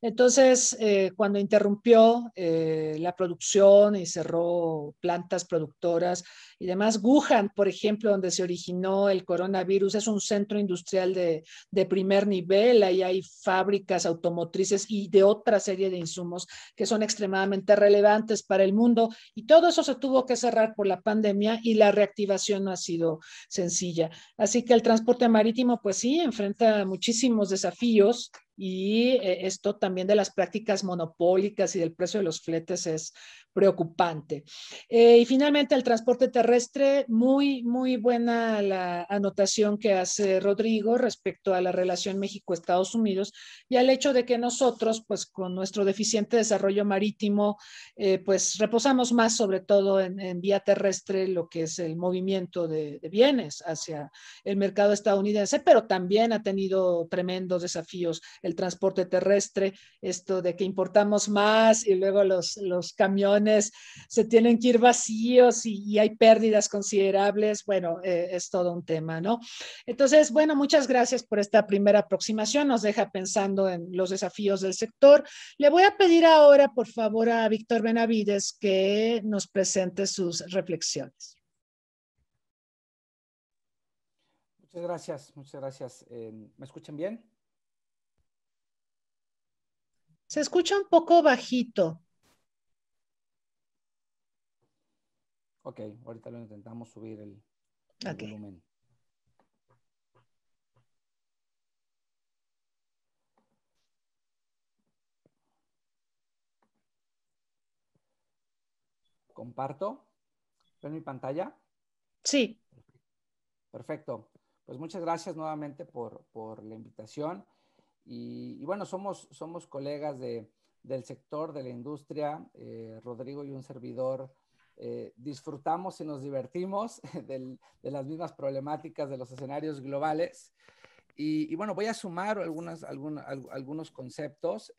Entonces, cuando interrumpió la producción y cerró plantas productoras y demás, Wuhan, por ejemplo, donde se originó el coronavirus, es un centro industrial de primer nivel, ahí hay fábricas automotrices y de otra serie de insumos que son extremadamente relevantes para el mundo, y todo eso se tuvo que cerrar por la pandemia y la reactivación no ha sido sencilla. Así que el transporte marítimo, pues sí, enfrenta muchísimos desafíos, y esto también de las prácticas monopólicas y del precio de los fletes es preocupante. Y finalmente el transporte terrestre, muy buena la anotación que hace Rodrigo respecto a la relación México-Estados Unidos y al hecho de que nosotros, pues con nuestro deficiente desarrollo marítimo, pues reposamos más sobre todo en vía terrestre lo que es el movimiento de bienes hacia el mercado estadounidense, pero también ha tenido tremendos desafíos el transporte terrestre, esto de que importamos más y luego los camiones se tienen que ir vacíos y hay pérdidas considerables. Bueno, es todo un tema, ¿no? Entonces, bueno, muchas gracias por esta primera aproximación, nos deja pensando en los desafíos del sector. Le voy a pedir ahora, por favor, a Víctor Benavides que nos presente sus reflexiones. Muchas gracias, muchas gracias. ¿Me escuchan bien? Se escucha un poco bajito. Ok, ahorita lo intentamos subir el volumen. ¿Comparto? ¿Ven mi pantalla? Sí. Perfecto. Pues muchas gracias nuevamente por la invitación. Y bueno, somos colegas del sector, de la industria. Rodrigo y un servidor disfrutamos y nos divertimos de las mismas problemáticas de los escenarios globales. Y bueno, voy a sumar algunos conceptos.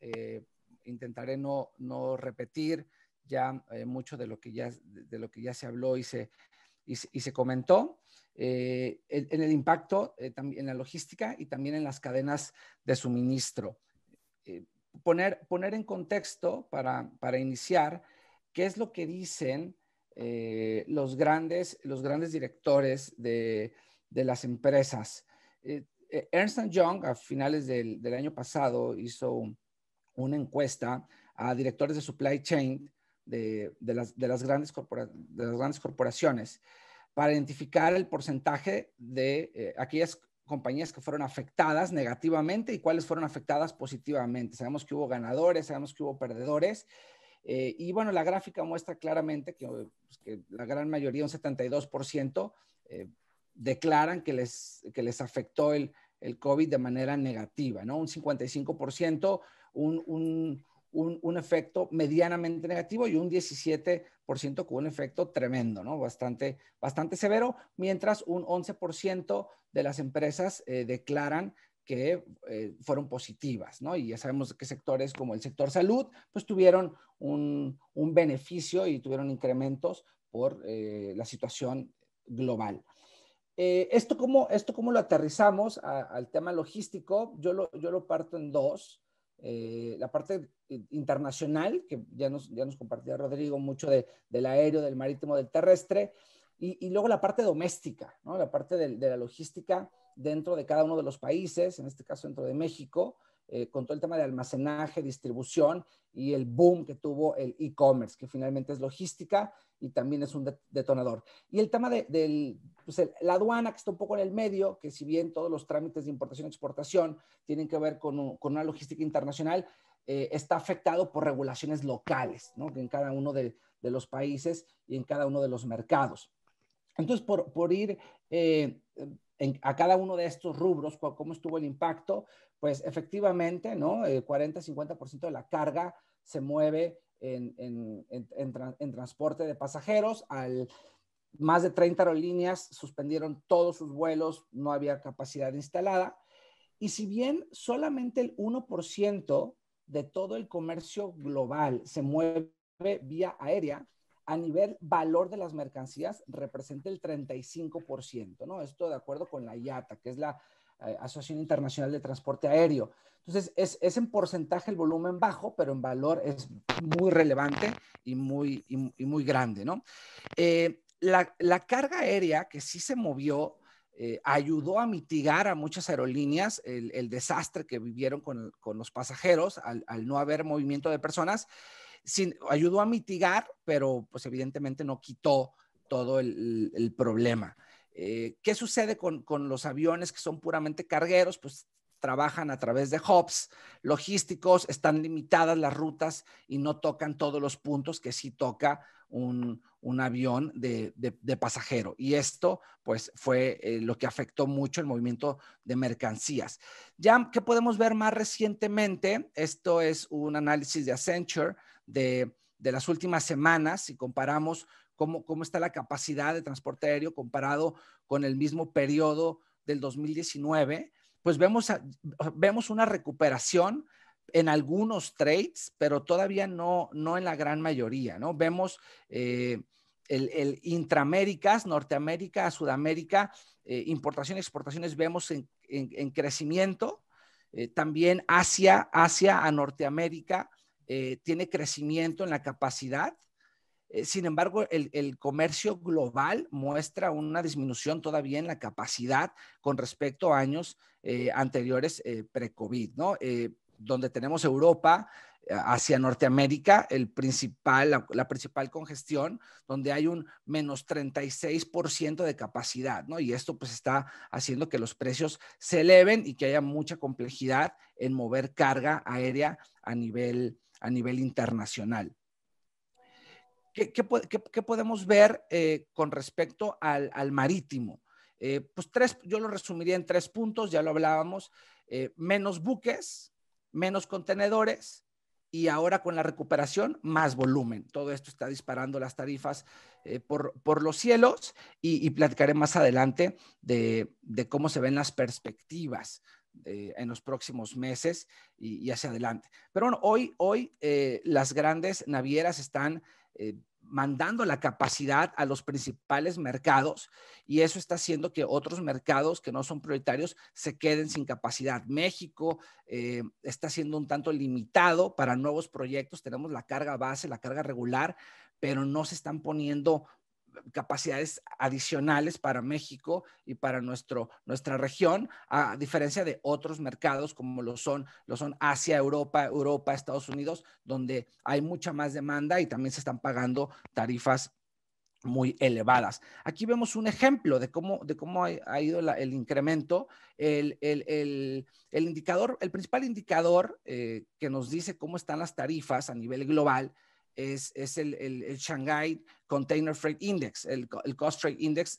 Intentaré no repetir ya mucho de lo que ya se habló y se comentó. En el impacto en la logística y también en las cadenas de suministro. Poner en contexto para iniciar qué es lo que dicen los grandes directores de las empresas. Ernst & Young a finales del año pasado hizo una encuesta a directores de supply chain de las grandes corporaciones para identificar el porcentaje de aquellas compañías que fueron afectadas negativamente y cuáles fueron afectadas positivamente. Sabemos que hubo ganadores, sabemos que hubo perdedores. Y bueno, la gráfica muestra claramente que la gran mayoría, un 72%, declaran que les afectó el COVID de manera negativa, ¿no? Un 55%, un efecto medianamente negativo y un 17% con un efecto tremendo, ¿no? Bastante severo, mientras un 11% de las empresas declaran que fueron positivas, ¿no? Y ya sabemos que sectores como el sector salud, pues tuvieron un beneficio y tuvieron incrementos por la situación global. ¿Esto cómo lo aterrizamos al tema logístico? Yo lo parto en dos. La parte internacional, que ya nos compartía Rodrigo mucho del aéreo, del marítimo, del terrestre, y luego la parte doméstica, ¿no? La parte de la logística dentro de cada uno de los países, en este caso dentro de México, con todo el tema de almacenaje, distribución y el boom que tuvo el e-commerce, que finalmente es logística y también es un detonador. Y el tema pues la aduana, que está un poco en el medio, que si bien todos los trámites de importación y exportación tienen que ver con una logística internacional, está afectado por regulaciones locales, ¿no? En cada uno de los países y en cada uno de los mercados. Entonces, por ir a cada uno de estos rubros, cómo estuvo el impacto, pues efectivamente, ¿no? 40-50% de la carga se mueve en transporte de pasajeros. Más de 30 aerolíneas suspendieron todos sus vuelos, no había capacidad instalada. Y si bien solamente el 1% de todo el comercio global se mueve vía aérea, a nivel valor de las mercancías representa el 35%, ¿no? Esto de acuerdo con la IATA, que es la Asociación Internacional de Transporte Aéreo. Entonces, es en porcentaje el volumen bajo, pero en valor es muy relevante y muy grande, ¿no? La carga aérea que sí se movió ayudó a mitigar a muchas aerolíneas el desastre que vivieron con los pasajeros al no haber movimiento de personas. Ayudó a mitigar, pero pues evidentemente no quitó todo el problema. ¿Qué sucede con los aviones que son puramente cargueros? Pues trabajan a través de hubs logísticos, están limitadas las rutas y no tocan todos los puntos que sí toca un avión de pasajero. Y esto, pues, fue lo que afectó mucho el movimiento de mercancías. Ya que podemos ver más recientemente, esto es un análisis de Accenture de las últimas semanas, si comparamos cómo está la capacidad de transporte aéreo comparado con el mismo periodo del 2019, pues vemos una recuperación en algunos trades, pero todavía no en la gran mayoría, ¿no? Vemos el Intraaméricas, Norteamérica a Sudamérica, importaciones y exportaciones vemos en crecimiento. También Asia a Norteamérica tiene crecimiento en la capacidad. Sin embargo, el comercio global muestra una disminución todavía en la capacidad con respecto a años anteriores pre-COVID, ¿no? Donde tenemos Europa hacia Norteamérica, la principal congestión, donde hay un menos 36% de capacidad, ¿no? Y esto pues está haciendo que los precios se eleven y que haya mucha complejidad en mover carga aérea a nivel internacional. ¿Qué podemos ver con respecto al marítimo? Pues yo lo resumiría en 3 puntos, ya lo hablábamos, menos buques, menos contenedores y ahora con la recuperación, más volumen. Todo esto está disparando las tarifas por los cielos y platicaré más adelante de cómo se ven las perspectivas en los próximos meses y hacia adelante. Pero bueno, hoy las grandes navieras están mandando la capacidad a los principales mercados y eso está haciendo que otros mercados que no son prioritarios se queden sin capacidad. México está siendo un tanto limitado para nuevos proyectos. Tenemos la carga base, la carga regular, pero no se están poniendo capacidades adicionales para México y para nuestra región, a diferencia de otros mercados como lo son Asia, Europa, Estados Unidos, donde hay mucha más demanda y también se están pagando tarifas muy elevadas. Aquí vemos un ejemplo de cómo ha ido el incremento. El principal indicador que nos dice cómo están las tarifas a nivel global es el Shanghai Container Freight Index, el Cost Freight Index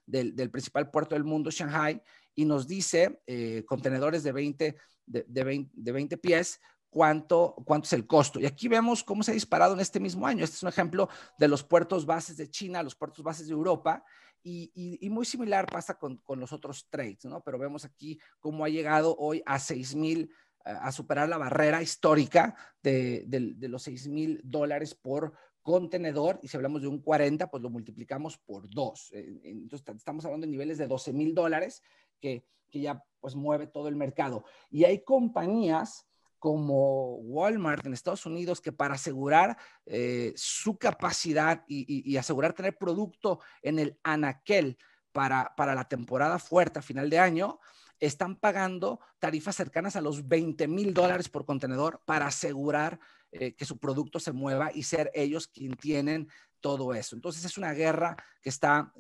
del principal puerto del mundo, Shanghai, y nos dice contenedores de 20 pies, cuánto es el costo. Y aquí vemos cómo se ha disparado en este mismo año. Este es un ejemplo de los puertos bases de China, los puertos bases de Europa, y muy similar pasa con los otros trades, ¿no? Pero vemos aquí cómo ha llegado hoy a 6,000, a superar la barrera histórica de los $6,000 por contenedor, y si hablamos de un 40, pues lo multiplicamos por 2. Entonces estamos hablando de niveles de $12,000 que ya pues mueve todo el mercado. Y hay compañías como Walmart en Estados Unidos que para asegurar su capacidad y asegurar tener producto en el anaquel para la temporada fuerte a final de año, están pagando tarifas cercanas a los $20,000 por contenedor para asegurar que su producto se mueva y ser ellos quien tienen todo eso. Entonces es una guerra que está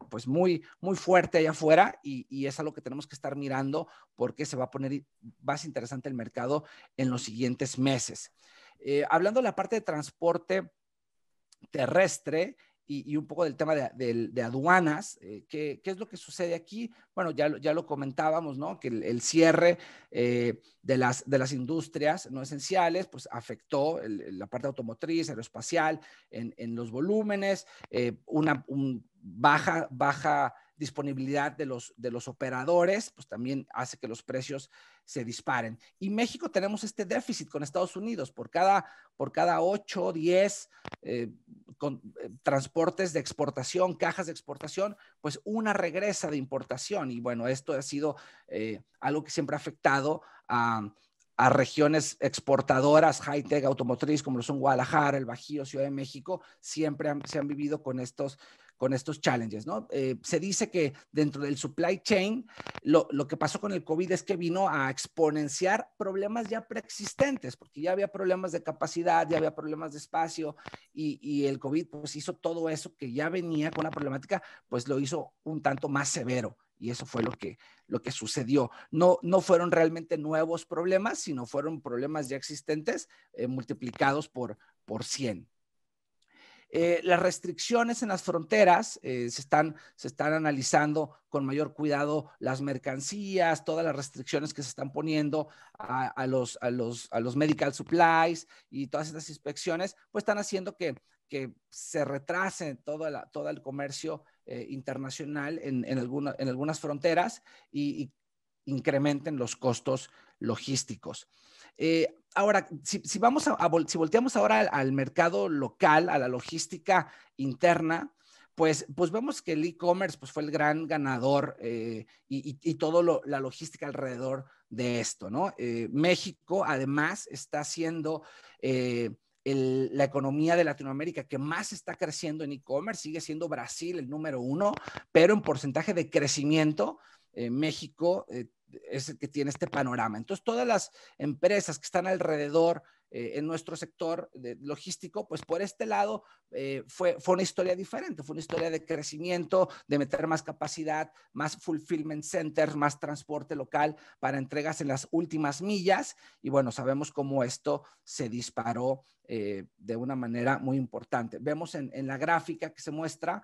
pues muy fuerte allá afuera y es algo que tenemos que estar mirando porque se va a poner más interesante el mercado en los siguientes meses. Hablando de la parte de transporte terrestre, y un poco del tema de aduanas, ¿qué es lo que sucede aquí? Bueno, ya lo comentábamos, ¿no? Que el cierre de las industrias no esenciales, pues afectó la parte automotriz, aeroespacial, en los volúmenes, una baja disponibilidad de los operadores, pues también hace que los precios se disparen. Y México tenemos este déficit con Estados Unidos. Por cada 8, 10 transportes de exportación, cajas de exportación, pues una regresa de importación. Y bueno, esto ha sido algo que siempre ha afectado a regiones exportadoras high-tech automotriz como lo son Guadalajara, el Bajío, Ciudad de México, siempre se han vivido con estos challenges, ¿no? Se dice que dentro del supply chain, lo que pasó con el COVID es que vino a exponenciar problemas ya preexistentes, porque ya había problemas de capacidad, ya había problemas de espacio, y el COVID pues hizo todo eso que ya venía con la problemática, pues lo hizo un tanto más severo. Y eso fue lo que sucedió. No fueron realmente nuevos problemas, sino fueron problemas ya existentes multiplicados por 100. Las restricciones en las fronteras se están analizando con mayor cuidado las mercancías, todas las restricciones que se están poniendo a los medical supplies y todas estas inspecciones, pues están haciendo que se retrase todo el comercio internacional en algunas fronteras y incrementen los costos logísticos. Ahora, si volteamos ahora al mercado local, a la logística interna, pues vemos que el e-commerce pues fue el gran ganador y toda la logística alrededor de esto, ¿no? México, además, está siendo la economía de Latinoamérica que más está creciendo en e-commerce. Sigue siendo Brasil el número 1, pero en porcentaje de crecimiento, México es el que tiene este panorama. Entonces, todas las empresas que están alrededor en nuestro sector logístico, pues por este lado fue una historia diferente, fue una historia de crecimiento, de meter más capacidad, más fulfillment centers, más transporte local para entregas en las últimas millas. Y bueno, sabemos cómo esto se disparó de una manera muy importante. Vemos en la gráfica que se muestra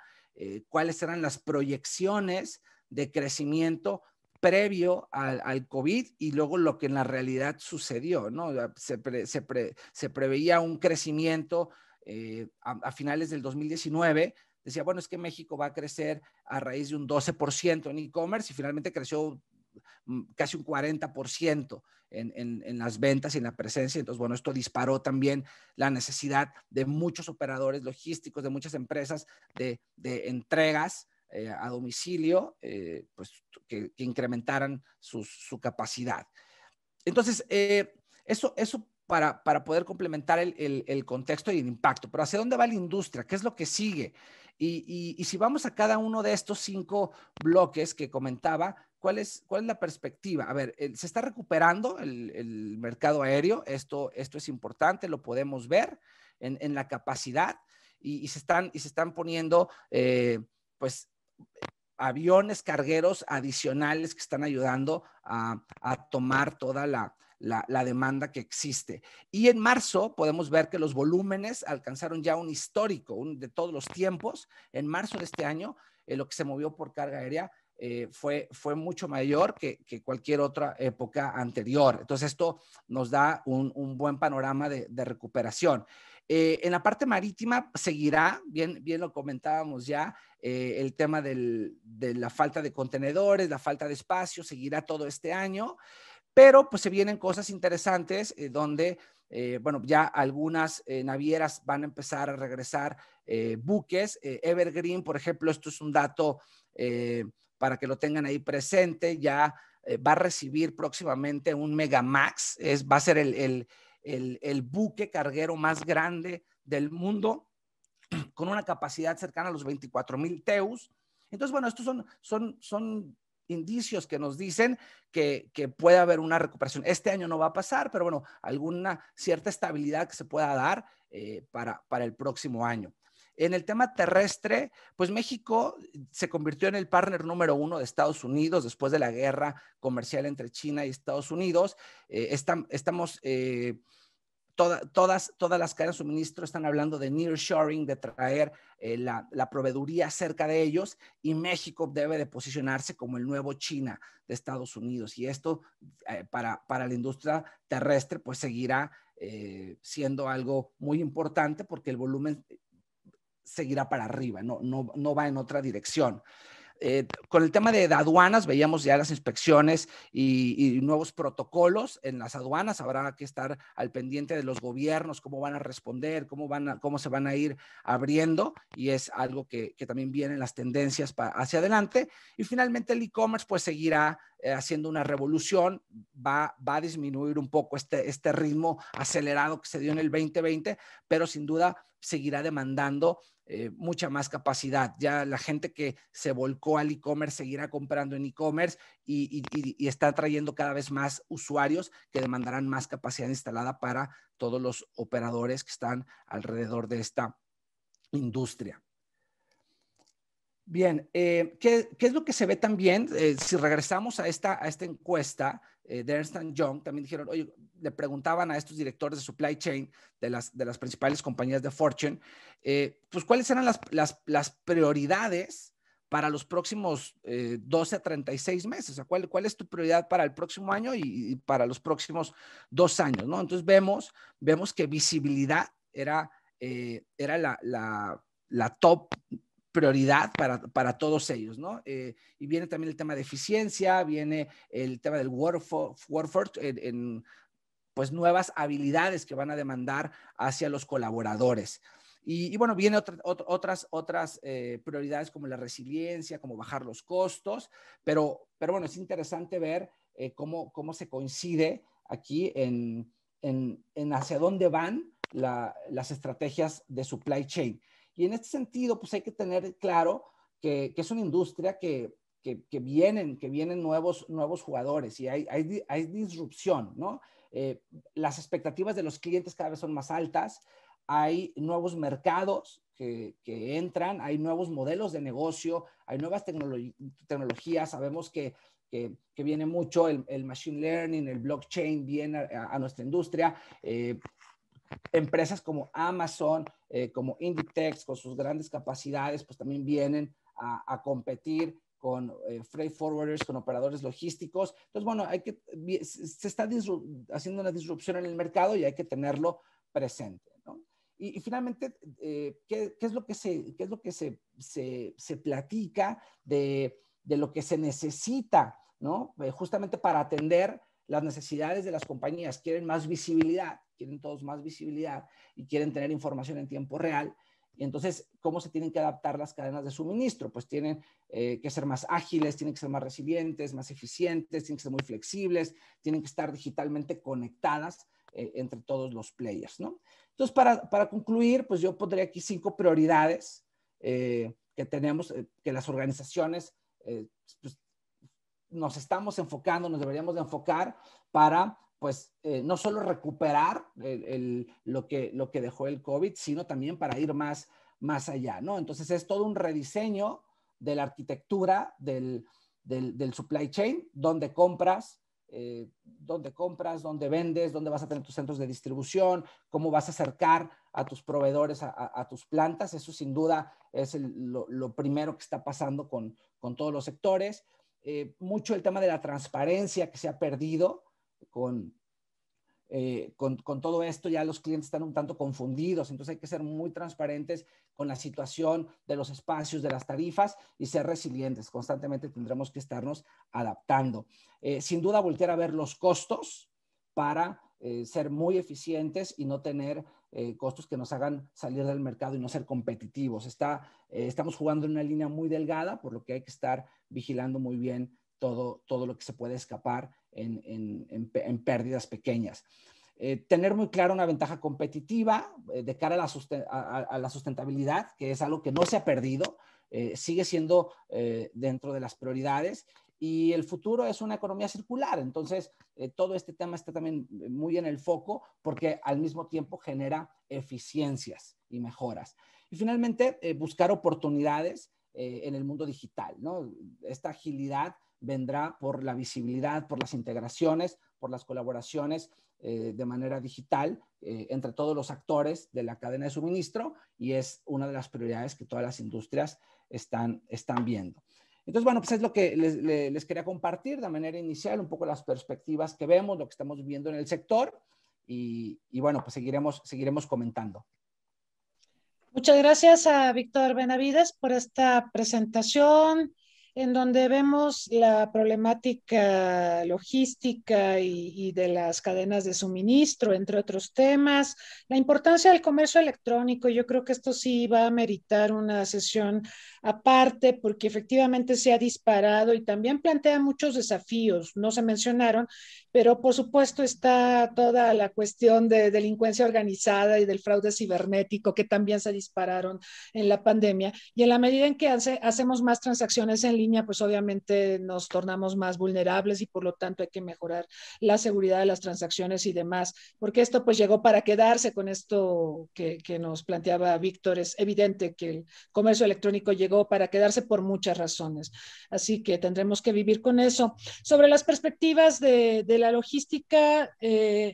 cuáles eran las proyecciones de crecimiento previo al COVID y luego lo que en la realidad sucedió, ¿no? Se preveía un crecimiento a finales del 2019. Decía, bueno, es que México va a crecer a raíz de un 12% en e-commerce y finalmente creció casi un 40% en las ventas y en la presencia. Entonces, bueno, esto disparó también la necesidad de muchos operadores logísticos, de muchas empresas de entregas a domicilio, pues que incrementaran su capacidad. Entonces, eso para poder complementar el contexto y el impacto. Pero ¿hacia dónde va la industria? ¿Qué es lo que sigue? Y si vamos a cada uno de estos 5 bloques que comentaba, ¿cuál es la perspectiva? A ver, se está recuperando el mercado aéreo. Esto es importante, lo podemos ver en la capacidad y se están poniendo, pues, aviones cargueros adicionales que están ayudando a tomar toda la demanda que existe. Y en marzo podemos ver que los volúmenes alcanzaron ya un histórico de todos los tiempos. En marzo de este año, lo que se movió por carga aérea fue mucho mayor que cualquier otra época anterior. Entonces, esto nos da un buen panorama de recuperación. En la parte marítima seguirá, bien lo comentábamos ya, el tema de la falta de contenedores, la falta de espacio, seguirá todo este año, pero pues se vienen cosas interesantes donde, bueno, ya algunas navieras van a empezar a regresar buques. Evergreen, por ejemplo, esto es un dato para que lo tengan ahí presente, ya va a recibir próximamente un Megamax, va a ser el buque carguero más grande del mundo, con una capacidad cercana a los 24,000 TEUs. Entonces, bueno, estos son indicios que nos dicen que puede haber una recuperación. Este año no va a pasar, pero bueno, alguna cierta estabilidad que se pueda dar para el próximo año. En el tema terrestre, pues México se convirtió en el partner número 1 de Estados Unidos después de la guerra comercial entre China y Estados Unidos. Estamos... Todas las cadenas de suministro están hablando de nearshoring, de traer la proveeduría cerca de ellos, y México debe de posicionarse como el nuevo China de Estados Unidos. Y esto para la industria terrestre pues seguirá siendo algo muy importante porque el volumen seguirá para arriba, no va en otra dirección. Con el tema de aduanas, veíamos ya las inspecciones y nuevos protocolos en las aduanas. Habrá que estar al pendiente de los gobiernos, cómo van a responder, cómo se van a ir abriendo, y es algo que también vienen las tendencias hacia adelante. Y finalmente el e-commerce pues seguirá haciendo una revolución, va a disminuir un poco este ritmo acelerado que se dio en el 2020, pero sin duda seguirá demandando mucha más capacidad. Ya la gente que se volcó al e-commerce seguirá comprando en e-commerce y está trayendo cada vez más usuarios que demandarán más capacidad instalada para todos los operadores que están alrededor de esta industria. Bien, ¿qué es lo que se ve también? Si regresamos a esta encuesta de Ernst & Young, también dijeron, oye, le preguntaban a estos directores de supply chain de las principales compañías de Fortune, pues cuáles eran las prioridades para los próximos 12 a 36 meses. O sea, ¿cuál es tu prioridad para el próximo año y para los próximos 2 años, ¿no? Entonces vemos que visibilidad era la top prioridad para todos ellos, ¿no? Y viene también el tema de eficiencia, viene el tema del workforce en pues nuevas habilidades que van a demandar hacia los colaboradores. Y bueno, viene otras prioridades como la resiliencia, como bajar los costos, pero bueno, es interesante ver cómo se coincide aquí en hacia dónde van las estrategias de supply chain. Y en este sentido, pues hay que tener claro que es una industria que vienen nuevos jugadores y hay disrupción, ¿no? Las expectativas de los clientes cada vez son más altas, hay nuevos mercados que entran, hay nuevos modelos de negocio, hay nuevas tecnologías, sabemos que viene mucho el machine learning, el blockchain viene a nuestra industria. Empresas como Amazon, como Inditex, con sus grandes capacidades, pues también vienen a competir con freight forwarders, con operadores logísticos. Entonces, bueno, se está haciendo una disrupción en el mercado y hay que tenerlo presente, ¿no? Y finalmente, ¿qué es lo que se platica de lo que se necesita, ¿no? Justamente para atender las necesidades de las compañías. Quieren más visibilidad, quieren todos más visibilidad y quieren tener información en tiempo real. Y entonces, ¿cómo se tienen que adaptar las cadenas de suministro? Pues tienen que ser más ágiles, tienen que ser más resilientes, más eficientes, tienen que ser muy flexibles, tienen que estar digitalmente conectadas entre todos los players, ¿no? Entonces, para concluir, pues yo pondré aquí 5 prioridades que tenemos, que las organizaciones pues, nos estamos enfocando, nos deberíamos de enfocar para, pues, no solo recuperar lo que dejó el COVID, sino también para ir más allá, ¿no? Entonces, es todo un rediseño de la arquitectura del supply chain, donde compras, dónde vendes, dónde vas a tener tus centros de distribución, cómo vas a acercar a tus proveedores a tus plantas. Eso sin duda es lo primero que está pasando con todos los sectores. Mucho el tema de la transparencia que se ha perdido con todo esto. Ya los clientes están un tanto confundidos, entonces hay que ser muy transparentes con la situación de los espacios, de las tarifas y ser resilientes. Constantemente tendremos que estarnos adaptando. Sin duda, voltear a ver los costos para ser muy eficientes y no tener costos que nos hagan salir del mercado y no ser competitivos. Estamos jugando en una línea muy delgada, por lo que hay que estar vigilando muy bien todo lo que se puede escapar en pérdidas pequeñas. Tener muy clara una ventaja competitiva de cara a la sustentabilidad, que es algo que no se ha perdido, sigue siendo dentro de las prioridades. Y el futuro es una economía circular. Entonces, todo este tema está también muy en el foco porque al mismo tiempo genera eficiencias y mejoras. Y finalmente, buscar oportunidades en el mundo digital, ¿no? Esta agilidad vendrá por la visibilidad, por las integraciones, por las colaboraciones de manera digital entre todos los actores de la cadena de suministro, y es una de las prioridades que todas las industrias están viendo. Entonces, bueno, pues es lo que les quería compartir de manera inicial, un poco las perspectivas que vemos, lo que estamos viendo en el sector, y bueno, pues seguiremos comentando. Muchas gracias a Víctor Benavides por esta presentación en donde vemos la problemática logística y de las cadenas de suministro, entre otros temas, la importancia del comercio electrónico. Yo creo que esto sí va a meritar una sesión aparte, porque efectivamente se ha disparado y también plantea muchos desafíos, no se mencionaron, pero por supuesto está toda la cuestión de delincuencia organizada y del fraude cibernético que también se dispararon en la pandemia, y en la medida en que hacemos más transacciones en línea, pues obviamente nos tornamos más vulnerables y por lo tanto hay que mejorar la seguridad de las transacciones y demás, porque esto pues llegó para quedarse. Con esto que nos planteaba Víctor, es evidente que el comercio electrónico llegó para quedarse por muchas razones, así que tendremos que vivir con eso. Sobre las perspectivas de la logística,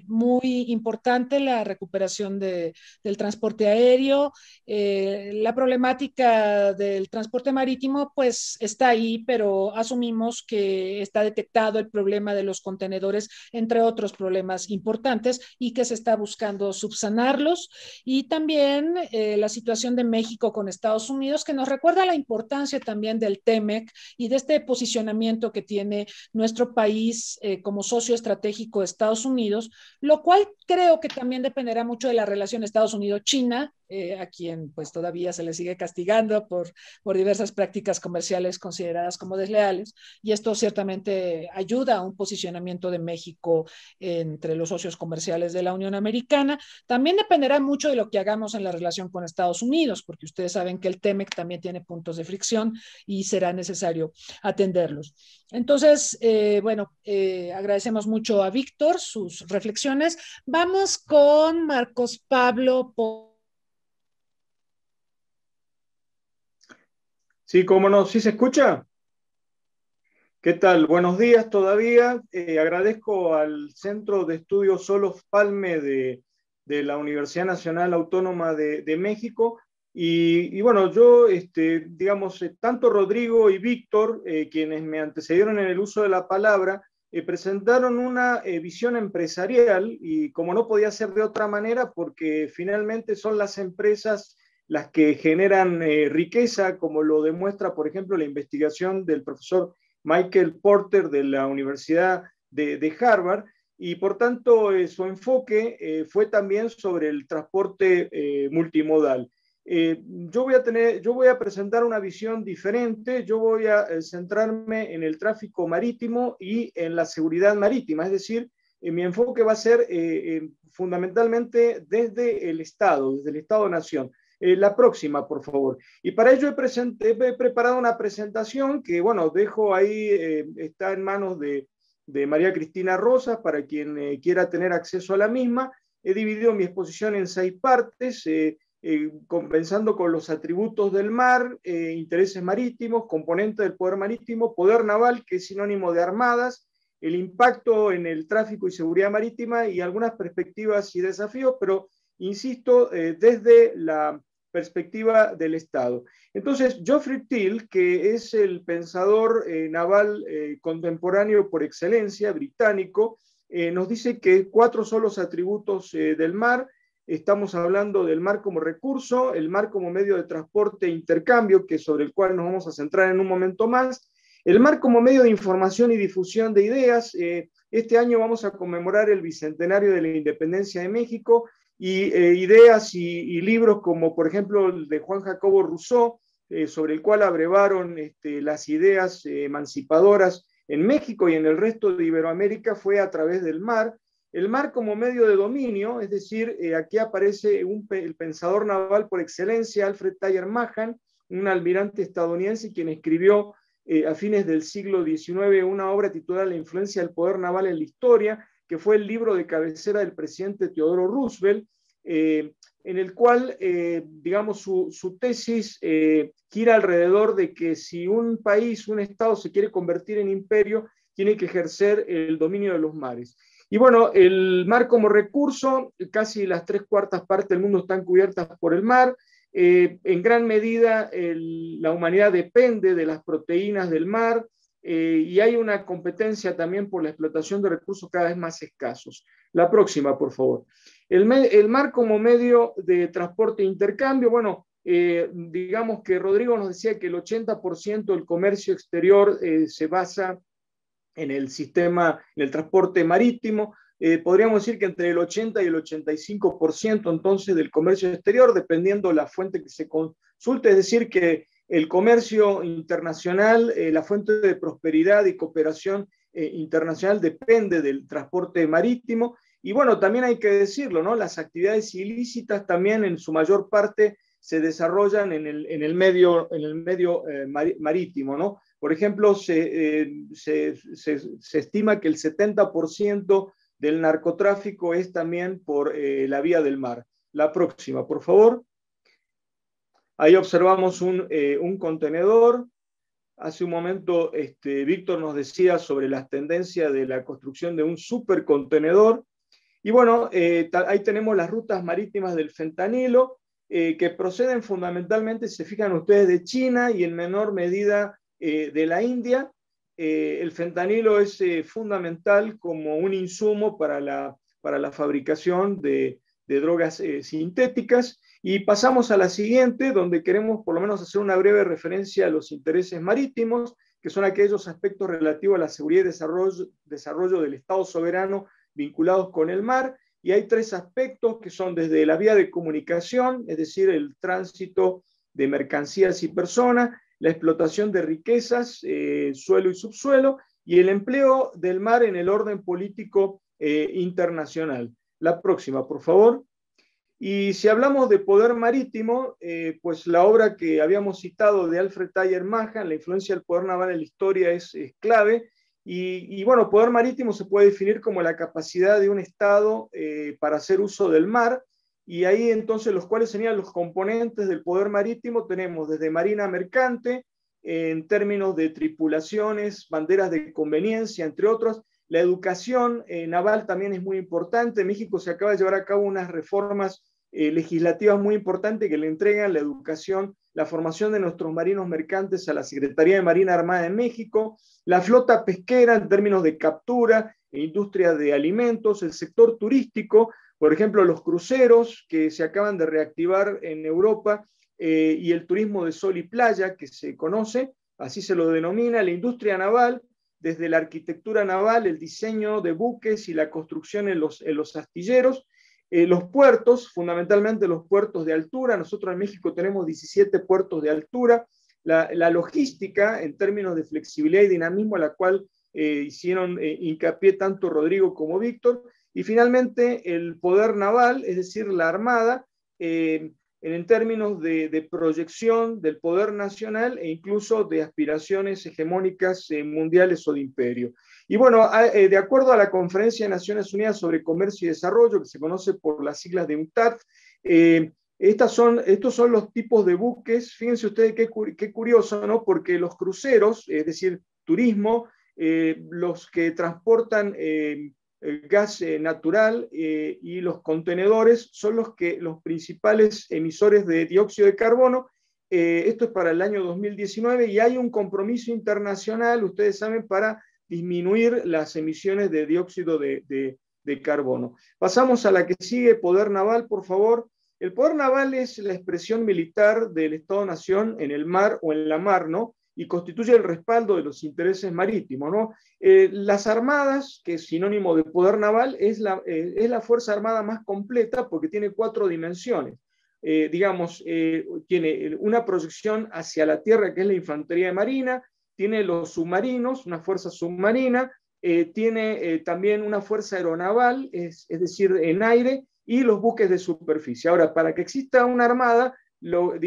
muy importante la recuperación del transporte aéreo. La problemática del transporte marítimo pues está ahí, pero asumimos que está detectado el problema de los contenedores, entre otros problemas importantes, y que se está buscando subsanarlos. Y también la situación de México con Estados Unidos, que nos recuerda la importancia también del TEMEC y de este posicionamiento que tiene nuestro país como socio estratégico de Estados Unidos, lo cual creo que también dependerá mucho de la relación Estados Unidos-China, a quien pues todavía se le sigue castigando por diversas prácticas comerciales consideradas como desleales, y esto ciertamente ayuda a un posicionamiento de México entre los socios comerciales de la Unión Americana. También dependerá mucho de lo que hagamos en la relación con Estados Unidos, porque ustedes saben que el TEMEC también tiene puntos de fricción y será necesario atenderlos. Entonces, bueno, agradecemos mucho a Víctor sus reflexiones. Vamos con Marcos Pablo. Sí, cómo no, ¿sí se escucha? ¿Qué tal? Buenos días todavía. Agradezco al Centro de Estudios Olof Palme de la Universidad Nacional Autónoma de México. Y bueno, yo, digamos, tanto Rodrigo y Víctor, quienes me antecedieron en el uso de la palabra, presentaron una visión empresarial, y como no podía ser de otra manera, porque finalmente son las empresas las que generan riqueza, como lo demuestra, por ejemplo, la investigación del profesor Michael Porter de la Universidad de Harvard, y por tanto su enfoque fue también sobre el transporte multimodal. Yo voy a presentar una visión diferente. Yo voy a centrarme en el tráfico marítimo y en la seguridad marítima, es decir, mi enfoque va a ser fundamentalmente desde el Estado-Nación. La próxima, por favor. Y para ello he preparado una presentación que, bueno, dejo ahí, está en manos de María Cristina Rosas, para quien quiera tener acceso a la misma. He dividido mi exposición en 6 partes, comenzando con los atributos del mar, intereses marítimos, componente del poder marítimo, poder naval, que es sinónimo de armadas, el impacto en el tráfico y seguridad marítima y algunas perspectivas y desafíos, pero insisto, desde la perspectiva del Estado. Entonces, Geoffrey Teal, que es el pensador naval contemporáneo por excelencia, británico, nos dice que 4 son los atributos del mar. Estamos hablando del mar como recurso, el mar como medio de transporte e intercambio, que sobre el cual nos vamos a centrar en un momento más, el mar como medio de información y difusión de ideas. Este año vamos a conmemorar el bicentenario de la independencia de México, y ideas y libros como, por ejemplo, el de Juan Jacobo Rousseau, sobre el cual abrevaron las ideas emancipadoras en México y en el resto de Iberoamérica, fue a través del mar. El mar como medio de dominio, es decir, aquí aparece el pensador naval por excelencia, Alfred Thayer Mahan, un almirante estadounidense quien escribió a fines del siglo XIX una obra titulada La influencia del poder naval en la historia, que fue el libro de cabecera del presidente Teodoro Roosevelt, en el cual, digamos, su tesis gira alrededor de que si un país, un Estado se quiere convertir en imperio, tiene que ejercer el dominio de los mares. Y bueno, el mar como recurso, casi las 3/4 partes del mundo están cubiertas por el mar. En gran medida, la humanidad depende de las proteínas del mar, y hay una competencia también por la explotación de recursos cada vez más escasos. La próxima, por favor. El mar como medio de transporte e intercambio. Bueno, digamos que Rodrigo nos decía que el 80% del comercio exterior se basa en el sistema, en el transporte marítimo. Podríamos decir que entre el 80 y el 85% entonces del comercio exterior, dependiendo la fuente que se consulte, es decir, que el comercio internacional, la fuente de prosperidad y cooperación internacional depende del transporte marítimo. Y bueno, también hay que decirlo, ¿no? Las actividades ilícitas también en su mayor parte se desarrollan en el medio marítimo, ¿no? Por ejemplo, se estima que el 70% del narcotráfico es también por la vía del mar. La próxima, por favor. Ahí observamos un contenedor. Hace un momento Víctor nos decía sobre las tendencias de la construcción de un supercontenedor. Y bueno, ahí tenemos las rutas marítimas del fentanilo, que proceden fundamentalmente, se fijan ustedes, de China y en menor medida de la India. El fentanilo es fundamental como un insumo para la fabricación de drogas sintéticas. Y pasamos a la siguiente, donde queremos por lo menos hacer una breve referencia a los intereses marítimos, que son aquellos aspectos relativos a la seguridad y desarrollo del Estado soberano vinculados con el mar. Y hay tres aspectos que son desde la vía de comunicación, es decir, el tránsito de mercancías y personas, la explotación de riquezas, suelo y subsuelo, y el empleo del mar en el orden político internacional. La próxima, por favor. Y si hablamos de poder marítimo, pues la obra que habíamos citado de Alfred Thayer Mahan, La influencia del poder naval en la historia, es clave. Y bueno, poder marítimo se puede definir como la capacidad de un Estado para hacer uso del mar. Y ahí entonces los cuales serían los componentes del poder marítimo. Tenemos desde marina mercante, en términos de tripulaciones, banderas de conveniencia, entre otros. La educación naval también es muy importante. En México se acaba de llevar a cabo unas reformas legislativas muy importantes que le entregan la educación, la formación de nuestros marinos mercantes a la Secretaría de Marina Armada de México, la flota pesquera en términos de captura e industria de alimentos, el sector turístico, por ejemplo, los cruceros que se acaban de reactivar en Europa y el turismo de sol y playa que se conoce, así se lo denomina, la industria naval, desde la arquitectura naval, el diseño de buques y la construcción en los astilleros, los puertos, fundamentalmente los puertos de altura. Nosotros en México tenemos 17 puertos de altura. La logística en términos de flexibilidad y dinamismo, a la cual hicieron hincapié tanto Rodrigo como Víctor. Y finalmente el poder naval, es decir, la Armada, en términos de proyección del poder nacional e incluso de aspiraciones hegemónicas mundiales o de imperio. Y bueno, de acuerdo a la Conferencia de Naciones Unidas sobre Comercio y Desarrollo, que se conoce por las siglas de UNCTAD, estos son los tipos de buques. Fíjense ustedes qué curioso, ¿no? Porque los cruceros, es decir, turismo, los que transportan gas natural y los contenedores son los principales emisores de dióxido de carbono. Esto es para el año 2019 y hay un compromiso internacional, ustedes saben, para disminuir las emisiones de dióxido de carbono. Pasamos a la que sigue, poder naval, por favor. El poder naval es la expresión militar del Estado-nación en el mar o en la mar, ¿no? Y constituye el respaldo de los intereses marítimos, ¿no? Las armadas, que es sinónimo de poder naval, es la fuerza armada más completa porque tiene 4 dimensiones. Tiene una proyección hacia la tierra, que es la infantería de marina, tiene los submarinos, una fuerza submarina, tiene también una fuerza aeronaval, es decir, en aire, y los buques de superficie. Ahora, para que exista una armada, lo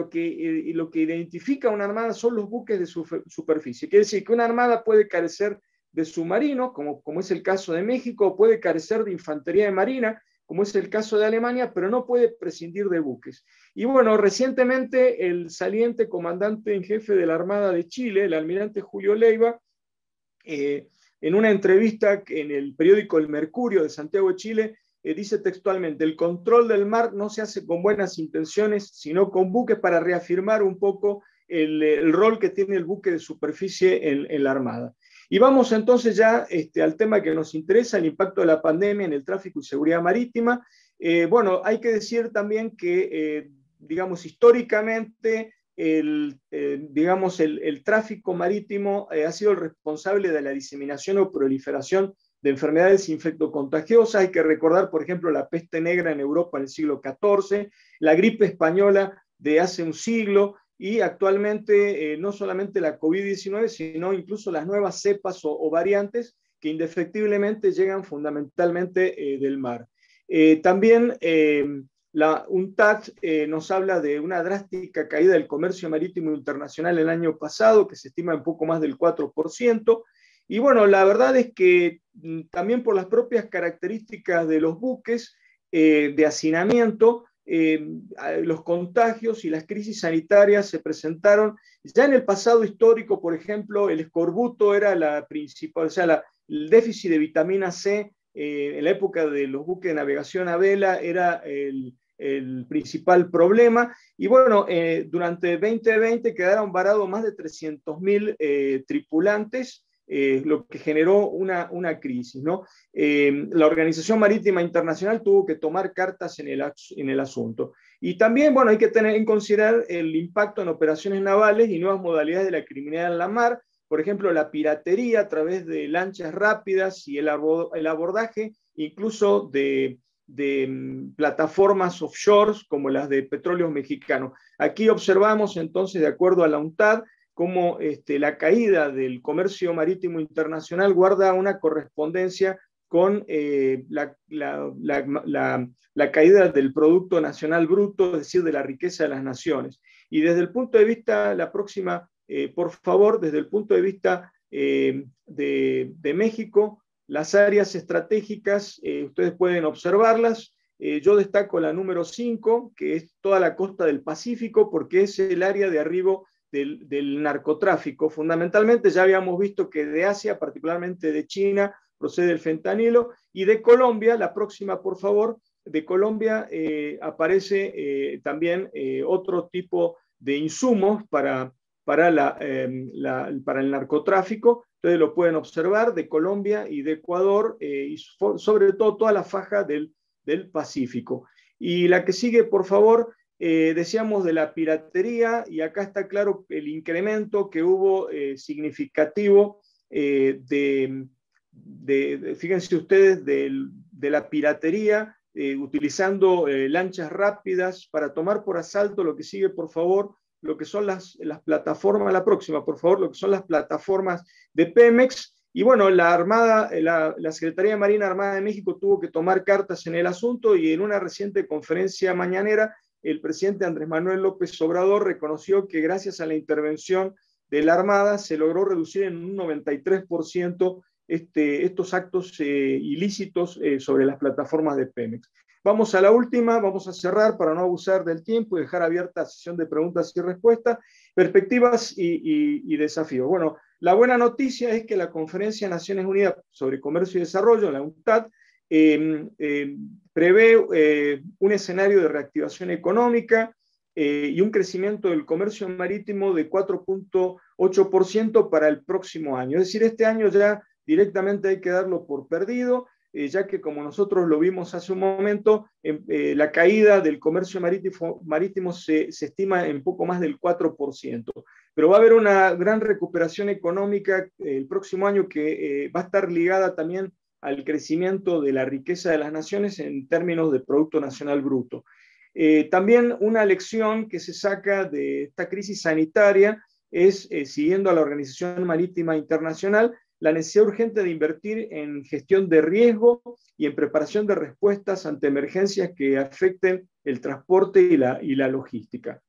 que identifica una armada son los buques de superficie. Quiere decir que una armada puede carecer de submarinos, como es el caso de México, puede carecer de infantería de marina, como es el caso de Alemania, pero no puede prescindir de buques. Y bueno, recientemente el saliente comandante en jefe de la Armada de Chile, el almirante Julio Leiva, en una entrevista en el periódico El Mercurio de Santiago de Chile, dice textualmente: el control del mar no se hace con buenas intenciones, sino con buques, para reafirmar un poco el rol que tiene el buque de superficie en la Armada. Y vamos entonces ya al tema que nos interesa, el impacto de la pandemia en el tráfico y seguridad marítima. Bueno, hay que decir también que digamos, históricamente, digamos, el tráfico marítimo ha sido el responsable de la diseminación o proliferación de enfermedades infectocontagiosas. Hay que recordar, por ejemplo, la peste negra en Europa en el siglo XIV, la gripe española de hace un siglo, y actualmente no solamente la COVID-19, sino incluso las nuevas cepas o variantes que indefectiblemente llegan fundamentalmente del mar. También la UNTAD nos habla de una drástica caída del comercio marítimo internacional el año pasado, que se estima en poco más del 4%. Y bueno, la verdad es que también por las propias características de los buques de hacinamiento, los contagios y las crisis sanitarias se presentaron. Ya en el pasado histórico, por ejemplo, el escorbuto era la principal, o sea, el déficit de vitamina C en la época de los buques de navegación a vela era el principal problema. Y bueno, durante 2020 quedaron varados más de 300.000 tripulantes, lo que generó una crisis, ¿no? La Organización Marítima Internacional tuvo que tomar cartas en el asunto. Y también, bueno, hay que tener en considerar el impacto en operaciones navales y nuevas modalidades de la criminalidad en la mar, por ejemplo, la piratería a través de lanchas rápidas y el abordaje incluso de plataformas offshore como las de Petróleos Mexicanos. Aquí observamos entonces, de acuerdo a la UNTAD, cómo la caída del comercio marítimo internacional guarda una correspondencia con la caída del Producto Nacional Bruto, es decir, de la riqueza de las naciones. Y desde el punto de vista, la próxima, por favor, desde el punto de vista de México, las áreas estratégicas, ustedes pueden observarlas. Yo destaco la número 5, que es toda la costa del Pacífico, porque es el área de arribo del narcotráfico. Fundamentalmente ya habíamos visto que de Asia, particularmente de China, procede el fentanilo, y de Colombia, la próxima por favor, de Colombia aparece también otro tipo de insumos para el narcotráfico. Ustedes lo pueden observar de Colombia y de Ecuador, y sobre todo toda la faja del Pacífico. Y la que sigue, por favor, decíamos de la piratería, y acá está claro el incremento que hubo significativo fíjense ustedes, de la piratería, utilizando lanchas rápidas para tomar por asalto. Lo que sigue, por favor, lo que son las plataformas, la próxima, por favor, lo que son las plataformas de Pemex. Y bueno, la Secretaría de Marina Armada de México tuvo que tomar cartas en el asunto, y en una reciente conferencia mañanera, el presidente Andrés Manuel López Obrador reconoció que gracias a la intervención de la Armada se logró reducir en un 93% estos actos ilícitos sobre las plataformas de Pemex. Vamos a la última, vamos a cerrar para no abusar del tiempo y dejar abierta la sesión de preguntas y respuestas, perspectivas y desafíos. Bueno, la buena noticia es que la Conferencia de Naciones Unidas sobre Comercio y Desarrollo, la UNCTAD, prevé un escenario de reactivación económica y un crecimiento del comercio marítimo de 4.8% para el próximo año. Es decir, este año ya directamente hay que darlo por perdido, ya que, como nosotros lo vimos hace un momento, la caída del comercio marítimo se estima en poco más del 4%. Pero va a haber una gran recuperación económica el próximo año, que va a estar ligada también al crecimiento de la riqueza de las naciones en términos de Producto Nacional Bruto. También una lección que se saca de esta crisis sanitaria es, siguiendo a la Organización Marítima Internacional, la necesidad urgente de invertir en gestión de riesgo y en preparación de respuestas ante emergencias que afecten el transporte y la logística.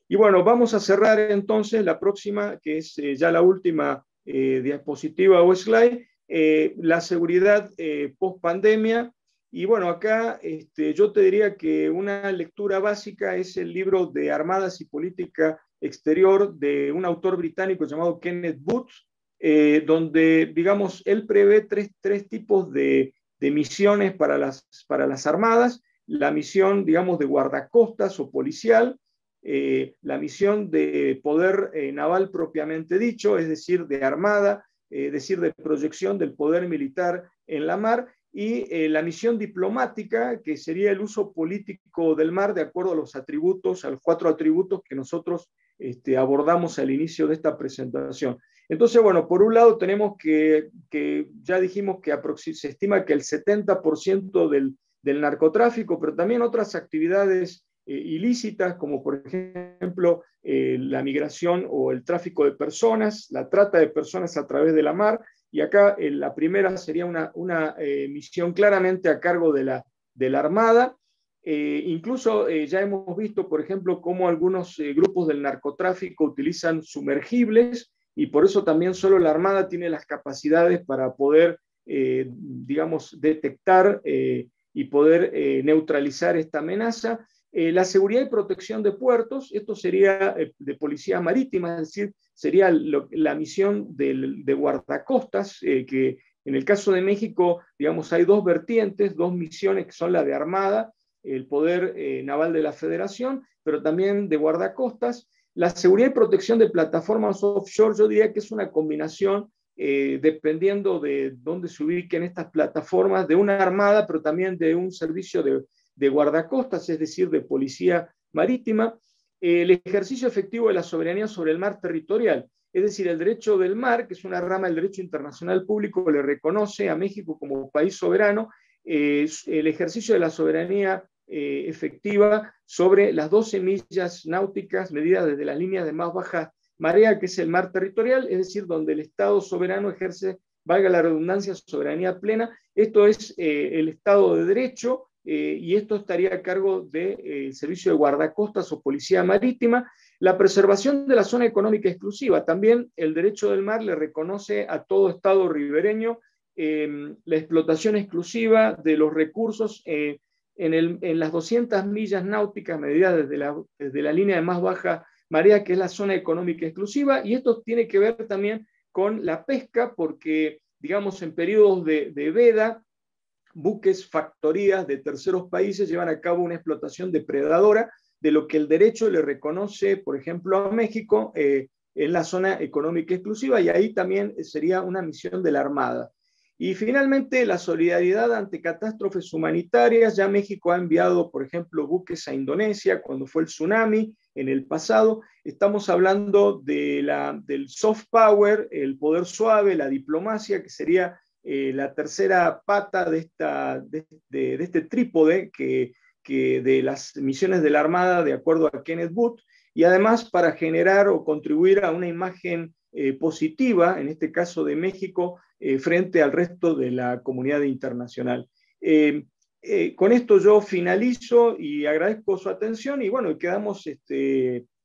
Y bueno, vamos a cerrar entonces la próxima, que es ya la última diapositiva o slide, la seguridad post pandemia. Y bueno, acá yo te diría que una lectura básica es el libro de Armadas y Política Exterior de un autor británico llamado Kenneth Booth, donde, digamos, él prevé tres tipos de misiones para las armadas: la misión, digamos, de guardacostas o policial, la misión de poder naval propiamente dicho, es decir, de armada, es decir, de proyección del poder militar en la mar, y la misión diplomática, que sería el uso político del mar de acuerdo a los atributos, a los 4 atributos que nosotros abordamos al inicio de esta presentación. Entonces, bueno, por un lado tenemos que ya dijimos que se estima que el 70% del narcotráfico, pero también otras actividades ilícitas, como por ejemplo la migración o el tráfico de personas, la trata de personas a través de la mar, y acá la primera sería una misión claramente a cargo de la Armada. Incluso ya hemos visto, por ejemplo, cómo algunos grupos del narcotráfico utilizan sumergibles, y por eso también solo la Armada tiene las capacidades para poder, digamos, detectar y poder neutralizar esta amenaza. La seguridad y protección de puertos, esto sería de policía marítima, es decir, sería la misión de guardacostas, que en el caso de México, digamos, hay 2 vertientes, 2 misiones que son la de Armada, el poder naval de la Federación, pero también de guardacostas. La seguridad y protección de plataformas offshore, yo diría que es una combinación, dependiendo de dónde se ubiquen estas plataformas, de una armada, pero también de un servicio de guardacostas, es decir, de policía marítima. El ejercicio efectivo de la soberanía sobre el mar territorial, es decir, el derecho del mar, que es una rama del derecho internacional público, le reconoce a México como país soberano el ejercicio de la soberanía efectiva sobre las 12 millas náuticas medidas desde las líneas de más baja marea, que es el mar territorial, es decir, donde el Estado soberano ejerce, valga la redundancia, soberanía plena. Esto es el Estado de Derecho, y esto estaría a cargo del servicio de guardacostas o policía marítima. La preservación de la zona económica exclusiva, también el derecho del mar le reconoce a todo Estado ribereño la explotación exclusiva de los recursos en las 200 millas náuticas medidas desde la línea de más baja marea, que es la zona económica exclusiva, y esto tiene que ver también con la pesca, porque, digamos, en periodos de veda, buques, factorías de terceros países llevan a cabo una explotación depredadora de lo que el derecho le reconoce, por ejemplo, a México en la zona económica exclusiva, y ahí también sería una misión de la Armada. Y finalmente, la solidaridad ante catástrofes humanitarias. Ya México ha enviado, por ejemplo, buques a Indonesia cuando fue el tsunami en el pasado. Estamos hablando del soft power, el poder suave, la diplomacia, que sería la tercera pata de este trípode que de las misiones de la Armada, de acuerdo a Kenneth Booth, y además para generar o contribuir a una imagen positiva, en este caso de México, frente al resto de la comunidad internacional. Con esto yo finalizo y agradezco su atención, y bueno, quedamos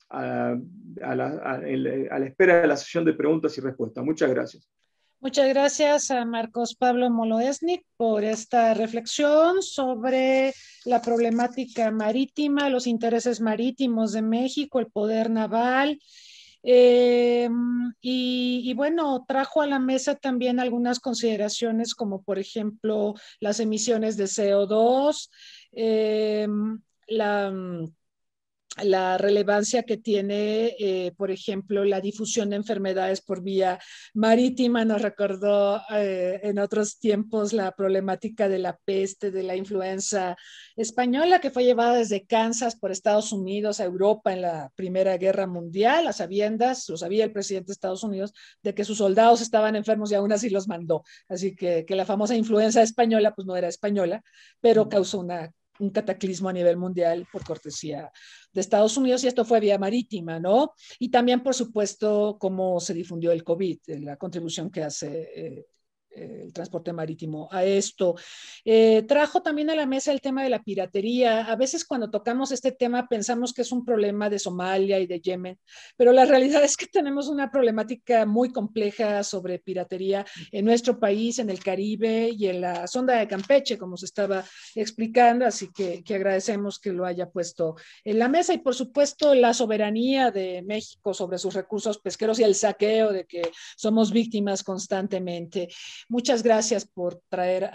a la espera de la sesión de preguntas y respuestas. Muchas gracias. Muchas gracias a Marcos Pablo Moloesnik por esta reflexión sobre la problemática marítima, los intereses marítimos de México, el poder naval. Y bueno, trajo a la mesa también algunas consideraciones como por ejemplo las emisiones de CO2, la relevancia que tiene, por ejemplo, la difusión de enfermedades por vía marítima. Nos recordó en otros tiempos la problemática de la peste, de la influenza española, que fue llevada desde Kansas por Estados Unidos a Europa en la Primera Guerra Mundial, a sabiendas, lo sabía el presidente de Estados Unidos, de que sus soldados estaban enfermos y aún así los mandó. Así que la famosa influenza española, pues no era española, pero causó un cataclismo a nivel mundial por cortesía de Estados Unidos, y esto fue vía marítima, ¿no? Y también, por supuesto, cómo se difundió el COVID, la contribución que hace el transporte marítimo a esto. Trajo también a la mesa el tema de la piratería. A veces cuando tocamos este tema pensamos que es un problema de Somalia y de Yemen, pero la realidad es que tenemos una problemática muy compleja sobre piratería en nuestro país, en el Caribe y en la sonda de Campeche, como se estaba explicando, así que agradecemos que lo haya puesto en la mesa. Y por supuesto la soberanía de México sobre sus recursos pesqueros y el saqueo de que somos víctimas constantemente. Muchas gracias por traer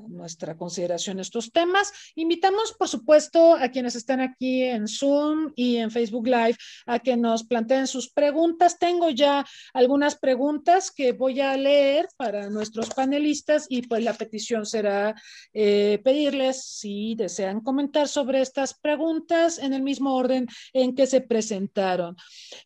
nuestra consideración estos temas. Invitamos, por supuesto, a quienes están aquí en Zoom y en Facebook Live a que nos planteen sus preguntas. Tengo ya algunas preguntas que voy a leer para nuestros panelistas y pues la petición será pedirles si desean comentar sobre estas preguntas en el mismo orden en que se presentaron.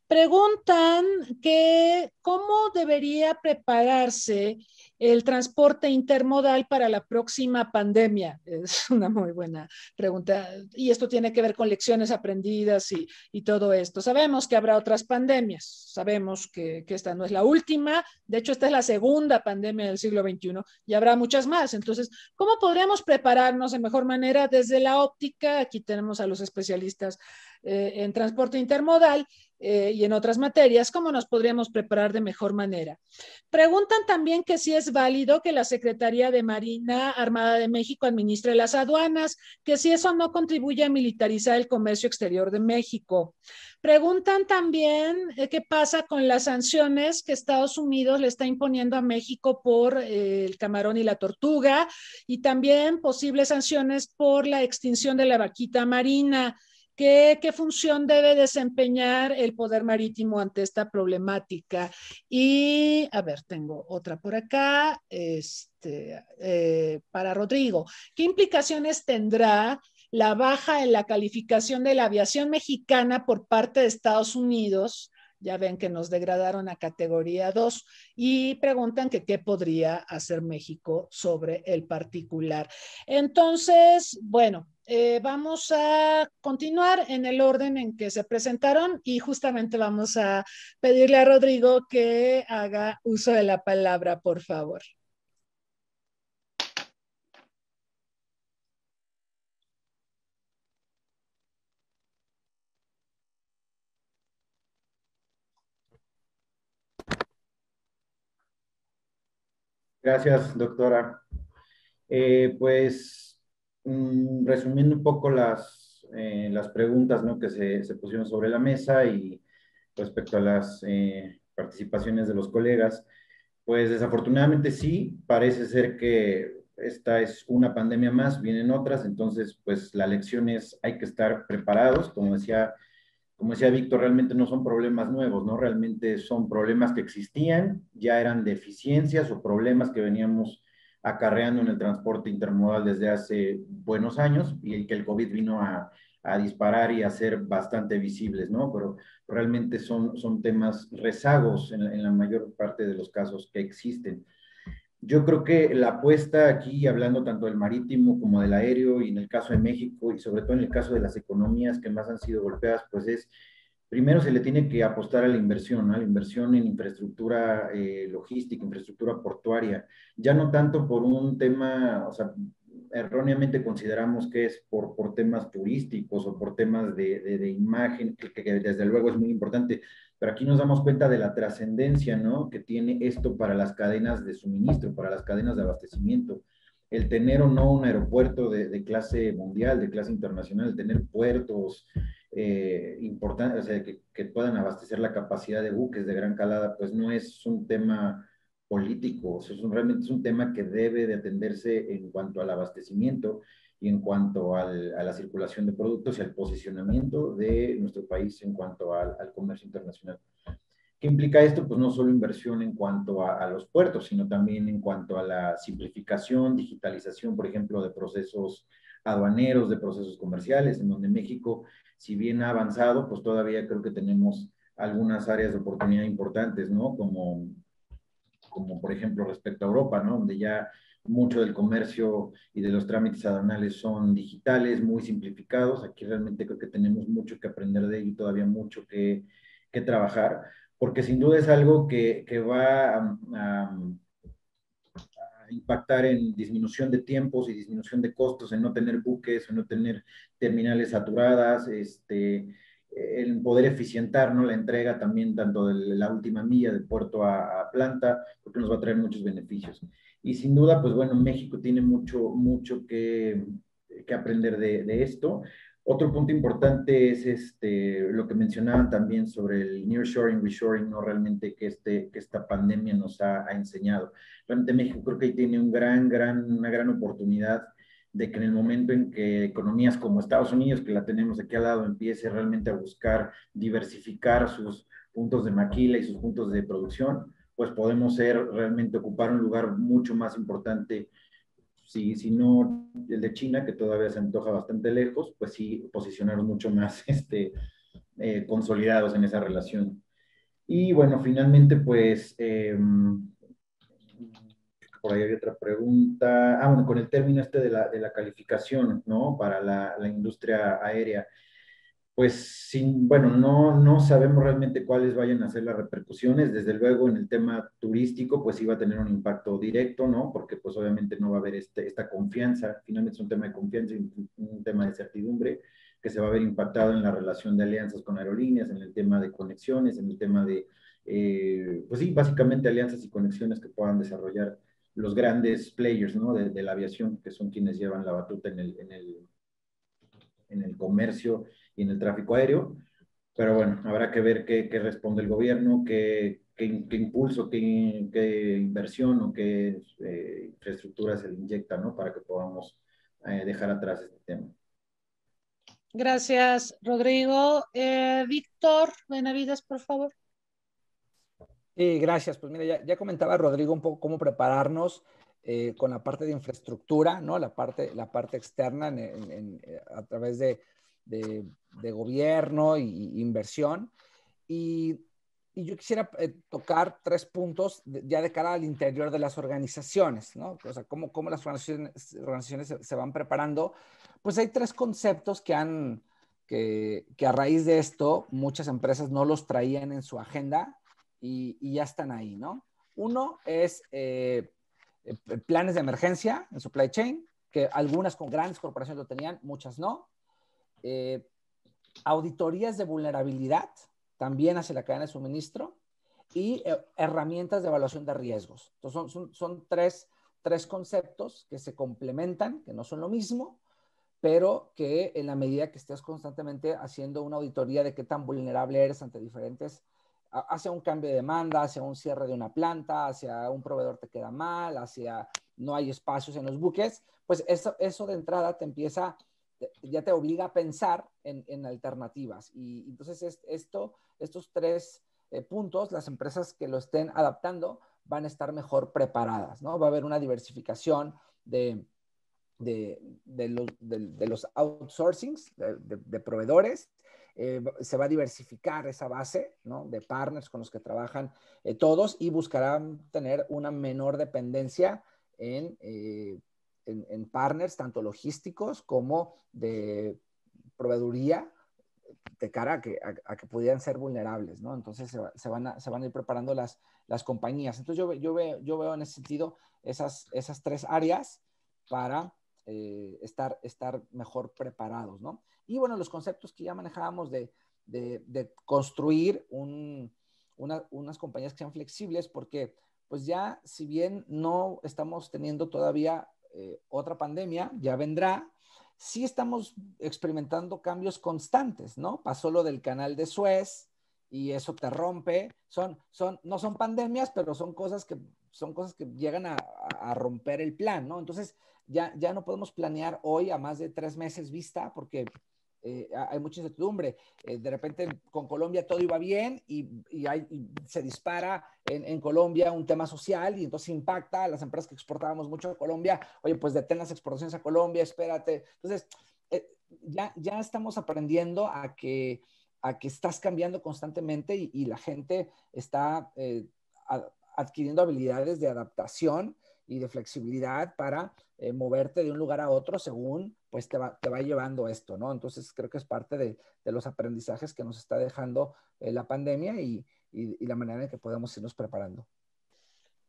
Preguntan que cómo debería prepararse el transporte intermodal para la próxima pandemia. Es una muy buena pregunta. Y esto tiene que ver con lecciones aprendidas y todo esto. Sabemos que habrá otras pandemias. Sabemos que esta no es la última. De hecho, esta es la segunda pandemia del siglo XXI y habrá muchas más. Entonces, ¿cómo podríamos prepararnos de mejor manera desde la óptica? Aquí tenemos a los especialistas en transporte intermodal y en otras materias, ¿cómo nos podríamos preparar de mejor manera? Preguntan también que si es válido que la Secretaría de Marina Armada de México administre las aduanas, que si eso no contribuye a militarizar el comercio exterior de México. Preguntan también qué pasa con las sanciones que Estados Unidos le está imponiendo a México por el camarón y la tortuga, y también posibles sanciones por la extinción de la vaquita marina. ¿Qué función debe desempeñar el poder marítimo ante esta problemática? Y, a ver, tengo otra por acá, para Rodrigo. ¿Qué implicaciones tendrá la baja en la calificación de la aviación mexicana por parte de Estados Unidos? Ya ven que nos degradaron a categoría 2 y preguntan que qué podría hacer México sobre el particular. Entonces, bueno, vamos a continuar en el orden en que se presentaron y justamente vamos a pedirle a Rodrigo que haga uso de la palabra, por favor. Gracias, doctora. Pues, resumiendo un poco las preguntas, ¿no?, que se pusieron sobre la mesa y respecto a las participaciones de los colegas, pues desafortunadamente sí, parece ser que esta es una pandemia más, vienen otras, entonces pues la lección es hay que estar preparados, como decía Víctor, realmente no son problemas nuevos, ¿no? Realmente son problemas que existían, ya eran deficiencias o problemas que veníamos acarreando en el transporte intermodal desde hace buenos años y que el COVID vino a disparar y a ser bastante visibles, ¿no? Pero realmente son temas rezagos en la mayor parte de los casos que existen. Yo creo que la apuesta aquí, hablando tanto del marítimo como del aéreo, y en el caso de México, y sobre todo en el caso de las economías que más han sido golpeadas, pues es, primero se le tiene que apostar a la inversión, ¿no? A la inversión en infraestructura logística, infraestructura portuaria, ya no tanto por un tema, o sea, erróneamente consideramos que es por temas turísticos o por temas de imagen, que desde luego es muy importante, pero aquí nos damos cuenta de la trascendencia, ¿no?, que tiene esto para las cadenas de suministro, para las cadenas de abastecimiento. El tener o no un aeropuerto de clase mundial, de clase internacional, el tener puertos importantes, o sea, que puedan abastecer la capacidad de buques de gran calada, pues no es un tema político, realmente es un tema que debe de atenderse en cuanto al abastecimiento y en cuanto a la circulación de productos y al posicionamiento de nuestro país en cuanto al comercio internacional. ¿Qué implica esto? Pues no solo inversión en cuanto a los puertos, sino también en cuanto a la simplificación, digitalización, por ejemplo, de procesos aduaneros, de procesos comerciales, en donde México, si bien ha avanzado, pues todavía creo que tenemos algunas áreas de oportunidad importantes, ¿no? Como por ejemplo respecto a Europa, ¿no?, donde ya mucho del comercio y de los trámites aduanales son digitales, muy simplificados. Aquí realmente creo que tenemos mucho que aprender de ello y todavía mucho que trabajar, porque sin duda es algo que va a impactar en disminución de tiempos y disminución de costos, en no tener buques, en no tener terminales saturadas, en poder eficientar, ¿no?, la entrega también tanto de la última milla de puerto a planta, porque nos va a traer muchos beneficios. Y sin duda, pues bueno, México tiene mucho que que aprender de esto. Otro punto importante es lo que mencionaban también sobre el nearshoring, reshoring, no realmente que esta pandemia nos ha enseñado. Realmente México creo que ahí tiene una gran oportunidad de que en el momento en que economías como Estados Unidos, que la tenemos aquí al lado, empiece realmente a buscar diversificar sus puntos de maquila y sus puntos de producción, pues podemos realmente ocupar un lugar mucho más importante, si no el de China, que todavía se antoja bastante lejos, pues sí posicionar mucho más consolidados en esa relación. Y bueno, finalmente, pues, por ahí hay otra pregunta. Bueno, con el término de la calificación, ¿no? Para la industria aérea. Pues bueno, no sabemos realmente cuáles vayan a ser las repercusiones. Desde luego en el tema turístico, pues iba a tener un impacto directo, ¿no? Porque pues obviamente no va a haber esta confianza. Finalmente es un tema de confianza y un tema de certidumbre que se va a ver impactado en la relación de alianzas con aerolíneas, en el tema de conexiones, en el tema de, pues sí, básicamente alianzas y conexiones que puedan desarrollar los grandes players, ¿no? De la aviación, que son quienes llevan la batuta en el comercio y en el tráfico aéreo. Pero bueno, habrá que ver qué responde el gobierno, qué impulso, qué inversión o qué infraestructura se le inyecta, ¿no? Para que podamos dejar atrás este tema. Gracias, Rodrigo. Víctor Benavides, por favor. Sí, gracias. Pues mira, ya comentaba Rodrigo un poco cómo prepararnos con la parte de infraestructura, ¿no? La parte externa a través de gobierno y inversión. Y yo quisiera tocar 3 puntos ya de cara al interior de las organizaciones, ¿no? O sea, cómo las organizaciones se van preparando. Pues hay 3 conceptos que a raíz de esto muchas empresas no los traían en su agenda y ya están ahí, ¿no? Uno es planes de emergencia en supply chain, que algunas con grandes corporaciones lo tenían, muchas no. Auditorías de vulnerabilidad, también hacia la cadena de suministro, y herramientas de evaluación de riesgos. Entonces son tres conceptos que se complementan, que no son lo mismo, pero que en la medida que estés constantemente haciendo una auditoría de qué tan vulnerable eres ante diferentes, hacia un cambio de demanda, hacia un cierre de una planta, hacia un proveedor te queda mal, hacia no hay espacios en los buques, pues eso de entrada ya te obliga a pensar en alternativas. Y entonces estos 3 puntos, las empresas que lo estén adaptando van a estar mejor preparadas, ¿no? Va a haber una diversificación de los outsourcings, de proveedores. Se va a diversificar esa base, ¿no? De partners con los que trabajan todos y buscarán tener una menor dependencia en partners, tanto logísticos como de proveeduría, de cara a que pudieran ser vulnerables, ¿no? Entonces se van a ir preparando las compañías. Entonces yo veo en ese sentido esas 3 áreas para estar mejor preparados, ¿no? Y bueno, los conceptos que ya manejábamos de construir unas compañías que sean flexibles, porque pues ya, si bien no estamos teniendo todavía otra pandemia, ya vendrá, sí estamos experimentando cambios constantes, ¿no? Pasó lo del canal de Suez y eso te rompe. No son pandemias, pero son cosas que llegan a romper el plan, ¿no? Entonces, ya no podemos planear hoy a más de 3 meses vista porque hay mucha incertidumbre. De repente con Colombia todo iba bien y se dispara en Colombia un tema social y entonces impacta a las empresas que exportábamos mucho a Colombia. Oye, pues detén las exportaciones a Colombia, espérate. Entonces, ya estamos aprendiendo a que estás cambiando constantemente y la gente está adquiriendo habilidades de adaptación y de flexibilidad para moverte de un lugar a otro según pues te va llevando esto, ¿no? Entonces creo que es parte de los aprendizajes que nos está dejando la pandemia y la manera en que podemos irnos preparando.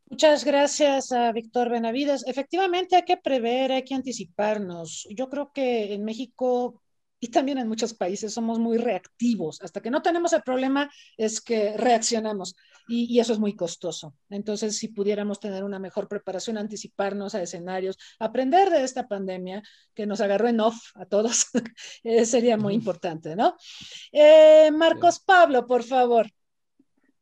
Muchas gracias a Víctor Benavides. Efectivamente hay que prever, hay que anticiparnos. Yo creo que en México y también en muchos países somos muy reactivos. Hasta que no tenemos el problema es que reaccionamos. y eso es muy costoso. Entonces, si pudiéramos tener una mejor preparación, anticiparnos a escenarios, aprender de esta pandemia que nos agarró en off a todos, sería muy importante, ¿no? Marcos Pablo, por favor.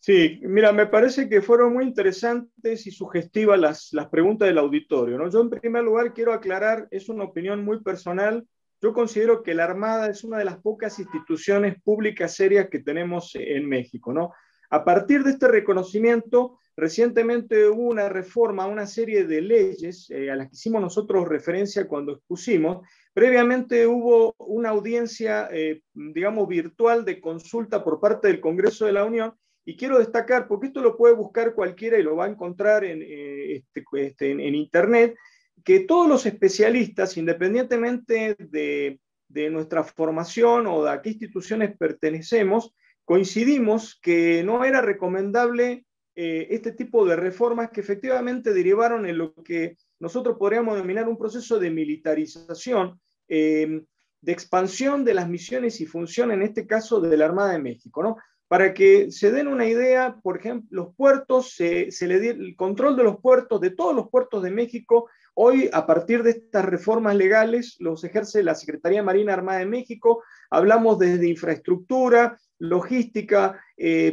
Sí, mira, me parece que fueron muy interesantes y sugestivas las preguntas del auditorio, ¿no? Yo en primer lugar quiero aclarar, es una opinión muy personal, yo considero que la Armada es una de las pocas instituciones públicas serias que tenemos en México, ¿no? A partir de este reconocimiento, recientemente hubo una reforma, una serie de leyes a las que hicimos nosotros referencia cuando expusimos. Previamente hubo una audiencia, digamos, virtual de consulta por parte del Congreso de la Unión. Y quiero destacar, porque esto lo puede buscar cualquiera y lo va a encontrar en Internet, que todos los especialistas, independientemente de nuestra formación o de a qué instituciones pertenecemos, coincidimos que no era recomendable este tipo de reformas que efectivamente derivaron en lo que nosotros podríamos denominar un proceso de militarización, de expansión de las misiones y funciones, en este caso de la Armada de México, ¿no? Para que se den una idea, por ejemplo, los puertos, se le dio el control de los puertos, de todos los puertos de México. Hoy, a partir de estas reformas legales, los ejerce la Secretaría de Marina Armada de México. Hablamos desde infraestructura, logística,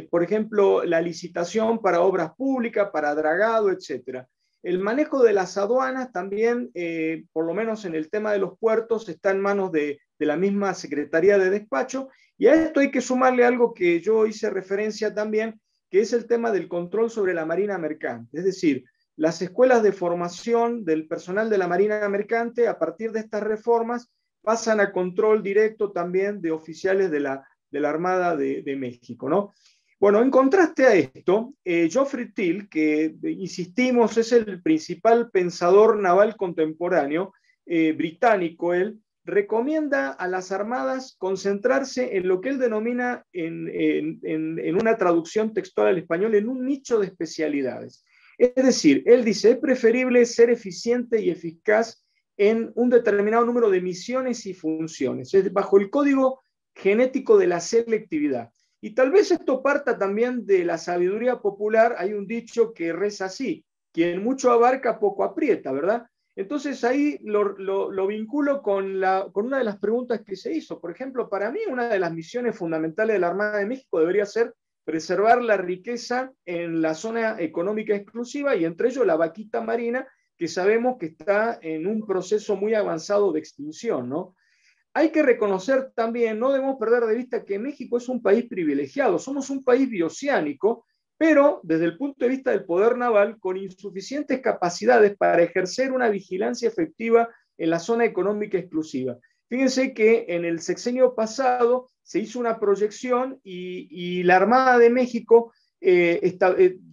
por ejemplo, la licitación para obras públicas, para dragado, etc. El manejo de las aduanas también, por lo menos en el tema de los puertos, está en manos de la misma Secretaría de Despacho. Y a esto hay que sumarle algo que yo hice referencia también, que es el tema del control sobre la Marina Mercante. Es decir, las escuelas de formación del personal de la Marina Mercante, a partir de estas reformas, pasan a control directo también de oficiales de la Armada de México, ¿no? Bueno, en contraste a esto, Geoffrey Teal, que insistimos es el principal pensador naval contemporáneo, británico él, recomienda a las armadas concentrarse en lo que él denomina en una traducción textual al español, en un nicho de especialidades. Es decir, él dice, es preferible ser eficiente y eficaz en un determinado número de misiones y funciones, es bajo el código genético de la selectividad. Y tal vez esto parta también de la sabiduría popular. Hay un dicho que reza así, quien mucho abarca, poco aprieta, ¿verdad? Entonces ahí lo vinculo con una de las preguntas que se hizo. Por ejemplo, para mí una de las misiones fundamentales de la Armada de México debería ser preservar la riqueza en la zona económica exclusiva y entre ellos la vaquita marina, que sabemos que está en un proceso muy avanzado de extinción, ¿no? Hay que reconocer también, no debemos perder de vista que México es un país privilegiado, somos un país bioceánico, pero desde el punto de vista del poder naval, con insuficientes capacidades para ejercer una vigilancia efectiva en la zona económica exclusiva. Fíjense que en el sexenio pasado se hizo una proyección y la Armada de México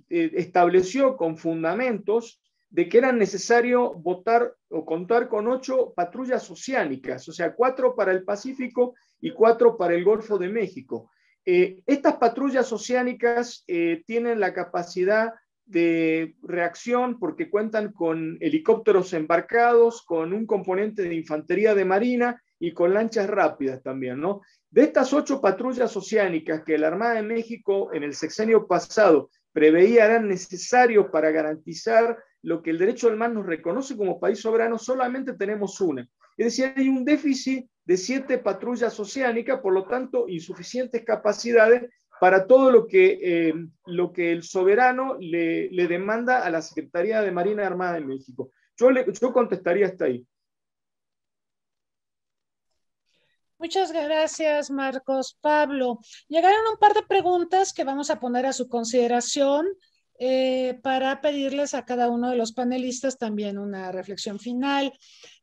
estableció con fundamentos de que era necesario votar o contar con 8 patrullas oceánicas, o sea, 4 para el Pacífico y 4 para el Golfo de México. Estas patrullas oceánicas tienen la capacidad de reacción porque cuentan con helicópteros embarcados, con un componente de infantería de marina y con lanchas rápidas también, ¿no? De estas 8 patrullas oceánicas que la Armada de México en el sexenio pasado preveía eran necesarios para garantizar lo que el derecho del mar nos reconoce como país soberano, solamente tenemos una. Es decir, hay un déficit de 7 patrullas oceánicas, por lo tanto, insuficientes capacidades para todo lo que el soberano le demanda a la Secretaría de Marina Armada de México. Yo contestaría hasta ahí. Muchas gracias, Marcos Pablo. Llegaron un par de preguntas que vamos a poner a su consideración para pedirles a cada uno de los panelistas también una reflexión final.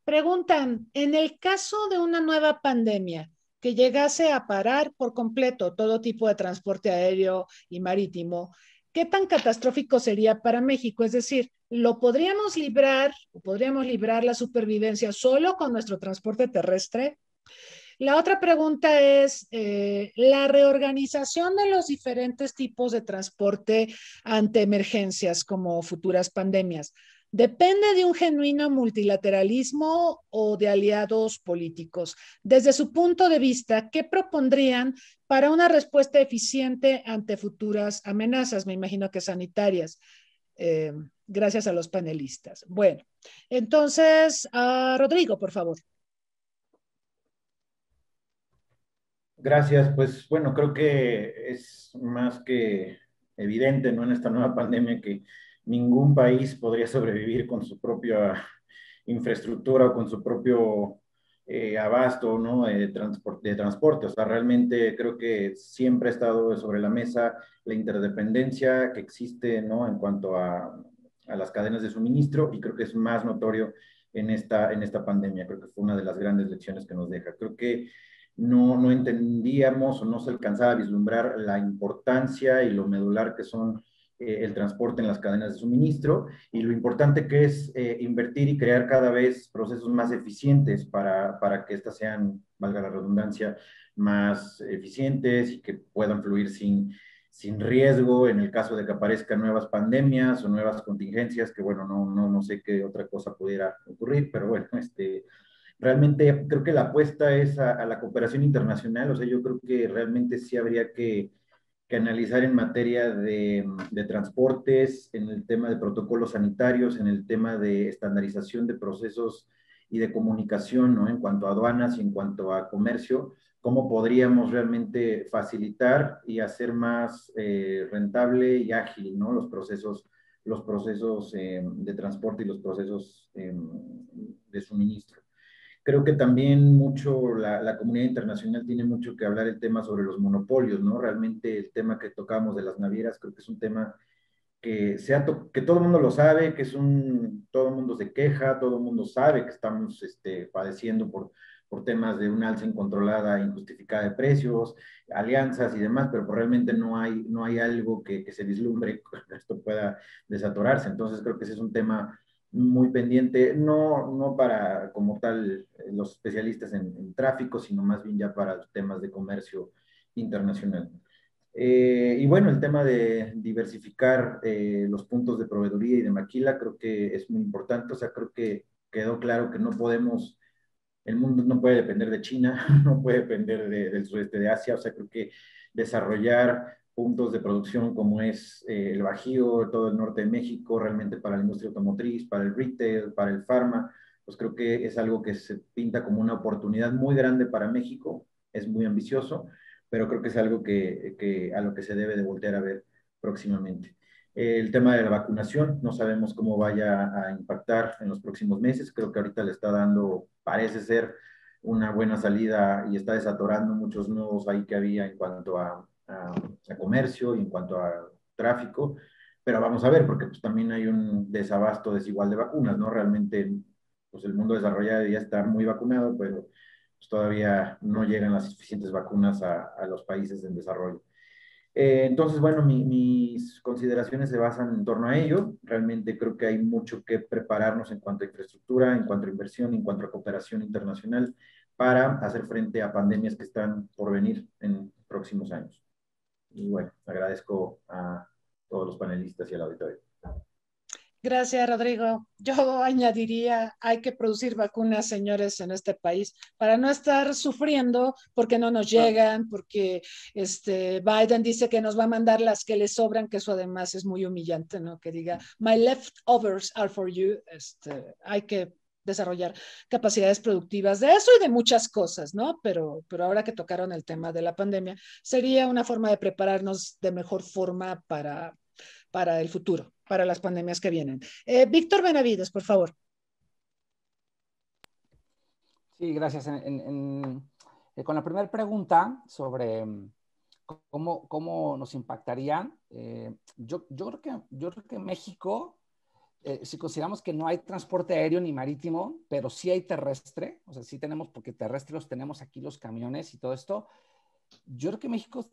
Preguntan, en el caso de una nueva pandemia que llegase a parar por completo todo tipo de transporte aéreo y marítimo, ¿qué tan catastrófico sería para México? Es decir, ¿lo podríamos librar o podríamos librar la supervivencia solo con nuestro transporte terrestre? La otra pregunta es la reorganización de los diferentes tipos de transporte ante emergencias como futuras pandemias. ¿Depende de un genuino multilateralismo o de aliados políticos? Desde su punto de vista, ¿qué propondrían para una respuesta eficiente ante futuras amenazas? Me imagino que sanitarias. Gracias a los panelistas. Bueno, entonces, Rodrigo, por favor. Gracias, pues bueno, creo que es más que evidente, ¿no? En esta nueva pandemia que ningún país podría sobrevivir con su propia infraestructura o con su propio abasto, ¿no? De transporte. O sea, realmente creo que siempre ha estado sobre la mesa la interdependencia que existe, ¿no? En cuanto a las cadenas de suministro, y creo que es más notorio en esta pandemia. Creo que fue una de las grandes lecciones que nos deja. Creo que no entendíamos o no se alcanzaba a vislumbrar la importancia y lo medular que son el transporte en las cadenas de suministro y lo importante que es invertir y crear cada vez procesos más eficientes para que éstas sean, valga la redundancia, más eficientes y que puedan fluir sin riesgo en el caso de que aparezcan nuevas pandemias o nuevas contingencias, que bueno, no sé qué otra cosa pudiera ocurrir, pero bueno, realmente creo que la apuesta es a la cooperación internacional. O sea, yo creo que realmente sí habría que analizar en materia de transportes, en el tema de protocolos sanitarios, en el tema de estandarización de procesos y de comunicación, ¿no? En cuanto a aduanas y en cuanto a comercio, cómo podríamos realmente facilitar y hacer más rentable y ágil, ¿no? Los procesos de transporte y los procesos de suministro. Creo que también mucho la comunidad internacional tiene mucho que hablar el tema sobre los monopolios, ¿no? Realmente el tema que tocamos de las navieras creo que es un tema que todo el mundo lo sabe, todo el mundo se queja, todo el mundo sabe que estamos padeciendo por temas de una alza incontrolada e injustificada de precios, alianzas y demás, pero pues realmente no hay algo que se vislumbre que esto pueda desatorarse. Entonces creo que ese es un tema muy pendiente, no para como tal los especialistas en tráfico, sino más bien ya para temas de comercio internacional. Y bueno, el tema de diversificar los puntos de proveeduría y de maquila creo que es muy importante. O sea, creo que quedó claro que no podemos, el mundo no puede depender de China, no puede depender del sureste de Asia. O sea, creo que desarrollar puntos de producción como es el Bajío, todo el norte de México, realmente para la industria automotriz, para el retail, para el pharma, pues creo que es algo que se pinta como una oportunidad muy grande para México. Es muy ambicioso, pero creo que es algo a lo que se debe de voltear a ver próximamente. El tema de la vacunación, no sabemos cómo vaya a impactar en los próximos meses. Creo que ahorita le está dando, parece ser, una buena salida y está desatorando muchos nudos ahí que había en cuanto a comercio y en cuanto a tráfico. Pero vamos a ver, porque pues también hay un desabasto desigual de vacunas, ¿no? Realmente, pues el mundo desarrollado ya está muy vacunado, pero pues todavía no llegan las suficientes vacunas a los países en desarrollo. Entonces, bueno, mis consideraciones se basan en torno a ello. Realmente creo que hay mucho que prepararnos en cuanto a infraestructura, en cuanto a inversión, en cuanto a cooperación internacional para hacer frente a pandemias que están por venir en próximos años. Y bueno, agradezco a todos los panelistas y al auditorio. Gracias, Rodrigo. Yo añadiría, hay que producir vacunas, señores, en este país para no estar sufriendo porque no nos llegan, porque Biden dice que nos va a mandar las que le sobran, que eso además es muy humillante, ¿no? Que diga, my leftovers are for you. Hay que desarrollar capacidades productivas de eso y de muchas cosas, ¿no? Pero ahora que tocaron el tema de la pandemia, sería una forma de prepararnos de mejor forma para el futuro, para las pandemias que vienen. Víctor Benavides, por favor. Sí, gracias. Con la primera pregunta sobre cómo nos impactarían, yo creo que México, si consideramos que no hay transporte aéreo ni marítimo, pero sí hay terrestre, o sea, sí tenemos, porque terrestre los tenemos aquí, los camiones y todo esto, yo creo que México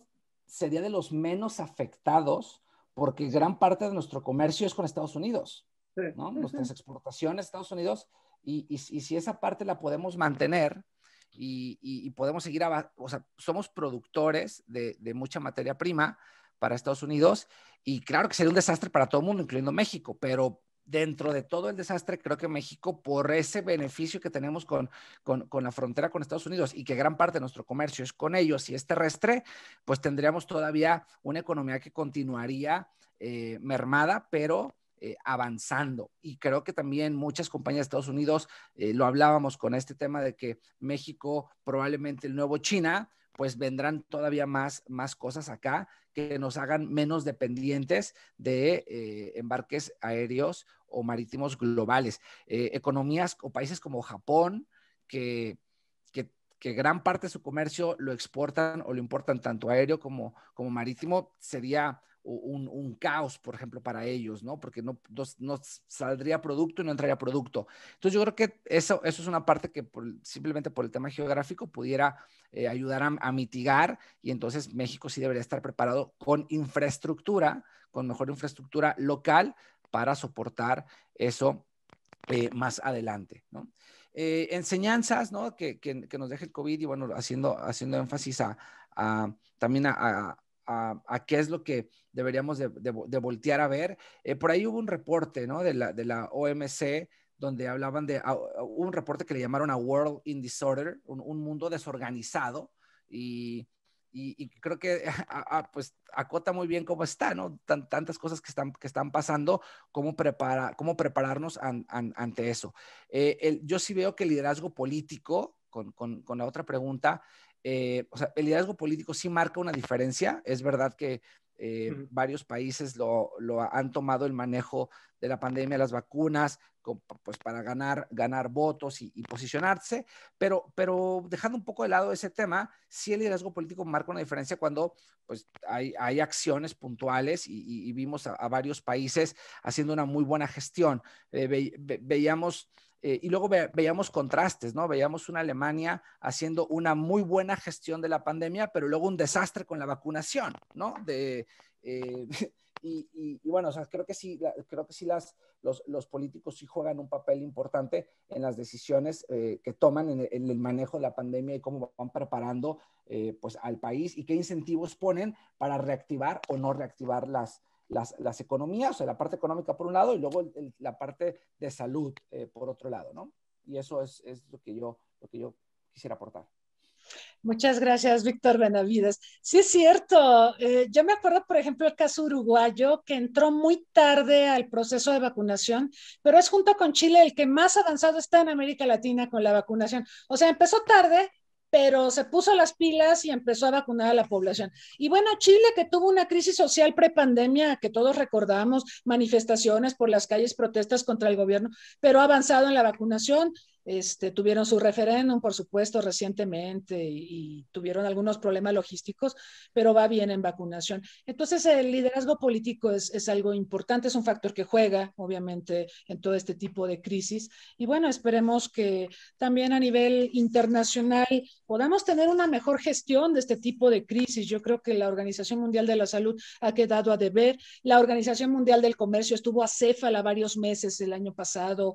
sería de los menos afectados porque gran parte de nuestro comercio es con Estados Unidos, ¿no? Nuestras exportaciones a Estados Unidos, y si esa parte la podemos mantener y podemos seguir, o sea, somos productores de mucha materia prima para Estados Unidos, y claro que sería un desastre para todo el mundo, incluyendo México, pero dentro de todo el desastre, creo que México, por ese beneficio que tenemos con la frontera con Estados Unidos y que gran parte de nuestro comercio es con ellos y es terrestre, pues tendríamos todavía una economía que continuaría mermada, pero avanzando. Y creo que también muchas compañías de Estados Unidos, lo hablábamos con este tema de que México, probablemente el nuevo China, pues vendrán todavía más cosas acá que nos hagan menos dependientes de embarques aéreos o marítimos globales. Economías o países como Japón, que gran parte de su comercio lo exportan o lo importan tanto aéreo como marítimo, sería un caos, por ejemplo, para ellos, ¿no? Porque no saldría producto y no entraría producto. Entonces yo creo que eso es una parte que simplemente por el tema geográfico pudiera ayudar a mitigar, y entonces México sí debería estar preparado con infraestructura, con mejor infraestructura local para soportar eso más adelante, ¿no? Enseñanzas, ¿no? Que nos deje el COVID, y bueno, haciendo énfasis también a qué es lo que deberíamos de voltear a ver. Por ahí hubo un reporte, ¿no? de la OMC, donde hablaban un reporte que le llamaron A World in Disorder, un mundo desorganizado, y creo que pues acota muy bien cómo está, ¿no? Tantas cosas que están pasando, cómo prepararnos ante eso. Yo sí veo que el liderazgo político, con la otra pregunta, o sea, el liderazgo político sí marca una diferencia. Es verdad que varios países lo han tomado el manejo de la pandemia, las vacunas, pues para ganar votos y posicionarse, pero dejando un poco de lado ese tema, sí el liderazgo político marca una diferencia cuando pues hay acciones puntuales, y vimos a varios países haciendo una muy buena gestión. Veíamos y luego veíamos contrastes, ¿no? Veíamos una Alemania haciendo una muy buena gestión de la pandemia, pero luego un desastre con la vacunación, ¿no? Y bueno, o sea, creo que sí los políticos sí juegan un papel importante en las decisiones que toman en el manejo de la pandemia, y cómo van preparando pues al país, y qué incentivos ponen para reactivar o no reactivar las economías, o sea, la parte económica por un lado, y luego la parte de salud por otro lado, ¿no? Y eso es lo que yo quisiera aportar. Muchas gracias, Víctor Benavides. Sí, es cierto. Yo me acuerdo, por ejemplo, el caso uruguayo, que entró muy tarde al proceso de vacunación, pero es junto con Chile el que más avanzado está en América Latina con la vacunación. O sea, empezó tarde, pero se puso las pilas y empezó a vacunar a la población. Y bueno, Chile, que tuvo una crisis social prepandemia, que todos recordamos, manifestaciones por las calles, protestas contra el gobierno, pero ha avanzado en la vacunación. Tuvieron su referéndum, por supuesto, recientemente, y tuvieron algunos problemas logísticos, pero va bien en vacunación. Entonces, el liderazgo político es algo importante, es un factor que juega, obviamente, en todo este tipo de crisis. Y bueno, esperemos que también a nivel internacional podamos tener una mejor gestión de este tipo de crisis. Yo creo que la Organización Mundial de la Salud ha quedado a deber. La Organización Mundial del Comercio estuvo acéfala varios meses el año pasado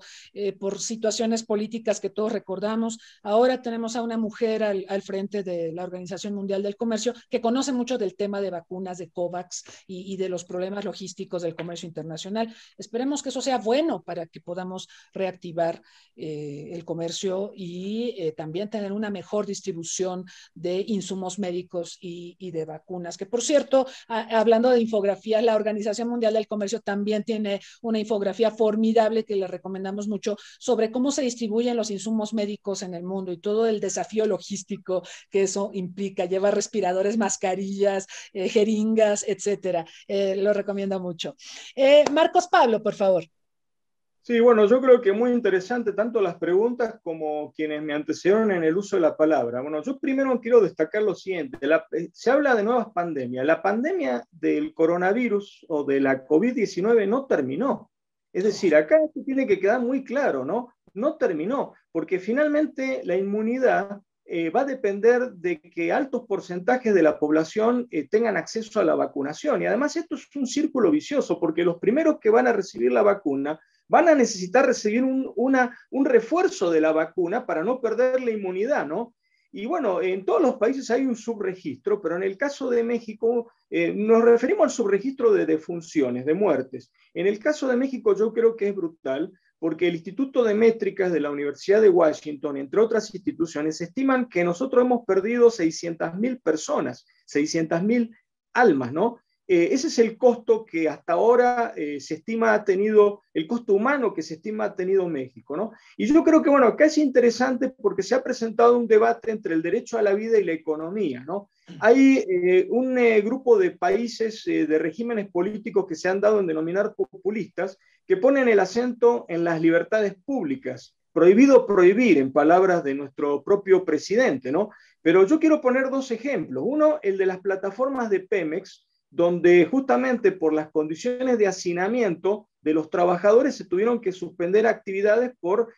por situaciones políticas que todos recordamos. Ahora tenemos a una mujer al frente de la Organización Mundial del Comercio que conoce mucho del tema de vacunas, de COVAX y de los problemas logísticos del comercio internacional. Esperemos que eso sea bueno para que podamos reactivar el comercio y también tener una mejor distribución de insumos médicos y de vacunas. Que por cierto, hablando de infografías, la Organización Mundial del Comercio también tiene una infografía formidable que le recomendamos mucho sobre cómo se distribuyen los insumos médicos en el mundo y todo el desafío logístico que eso implica. Lleva respiradores, mascarillas, jeringas, etcétera. Lo recomiendo mucho. Marcos Pablo, por favor. Sí, bueno, yo creo que muy interesante tanto las preguntas como quienes me antecedieron en el uso de la palabra. Bueno, yo primero quiero destacar lo siguiente. Se habla de nuevas pandemias. La pandemia del coronavirus o de la COVID-19 no terminó. Es decir, acá esto tiene que quedar muy claro, ¿no? No terminó, porque finalmente la inmunidad va a depender de que altos porcentajes de la población tengan acceso a la vacunación. Y además esto es un círculo vicioso, porque los primeros que van a recibir la vacuna van a necesitar recibir un refuerzo de la vacuna para no perder la inmunidad, ¿no? Y bueno, en todos los países hay un subregistro, pero en el caso de México nos referimos al subregistro de defunciones, de muertes. En el caso de México yo creo que es brutal, porque el Instituto de Métricas de la Universidad de Washington, entre otras instituciones, estiman que nosotros hemos perdido 600.000 personas, 600.000 almas, ¿no? Ese es el costo que hasta ahora se estima ha tenido, el costo humano que se estima ha tenido México, ¿no? Y yo creo que, bueno, acá es interesante porque se ha presentado un debate entre el derecho a la vida y la economía, ¿no? Hay un grupo de países, de regímenes políticos que se han dado en denominar populistas, que ponen el acento en las libertades públicas. Prohibido prohibir, en palabras de nuestro propio presidente, ¿no? Pero yo quiero poner dos ejemplos. Uno, el de las plataformas de Pemex, donde justamente por las condiciones de hacinamiento de los trabajadores se tuvieron que suspender actividades por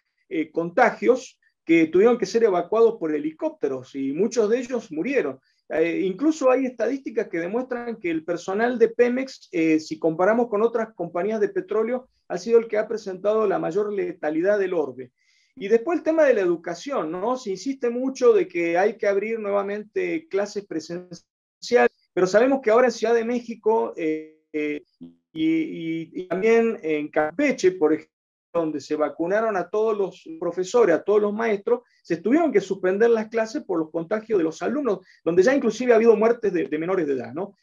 contagios que tuvieron que ser evacuados por helicópteros y muchos de ellos murieron. Incluso hay estadísticas que demuestran que el personal de Pemex, si comparamos con otras compañías de petróleo, ha sido el que ha presentado la mayor letalidad del orbe. Y después el tema de la educación, ¿no? Se insiste mucho de que hay que abrir nuevamente clases presenciales, pero sabemos que ahora en Ciudad de México y también en Campeche, por ejemplo, donde se vacunaron a todos los profesores, a todos los maestros, se tuvieron que suspender las clases por los contagios de los alumnos, donde ya inclusive ha habido muertes de menores de edad, ¿no?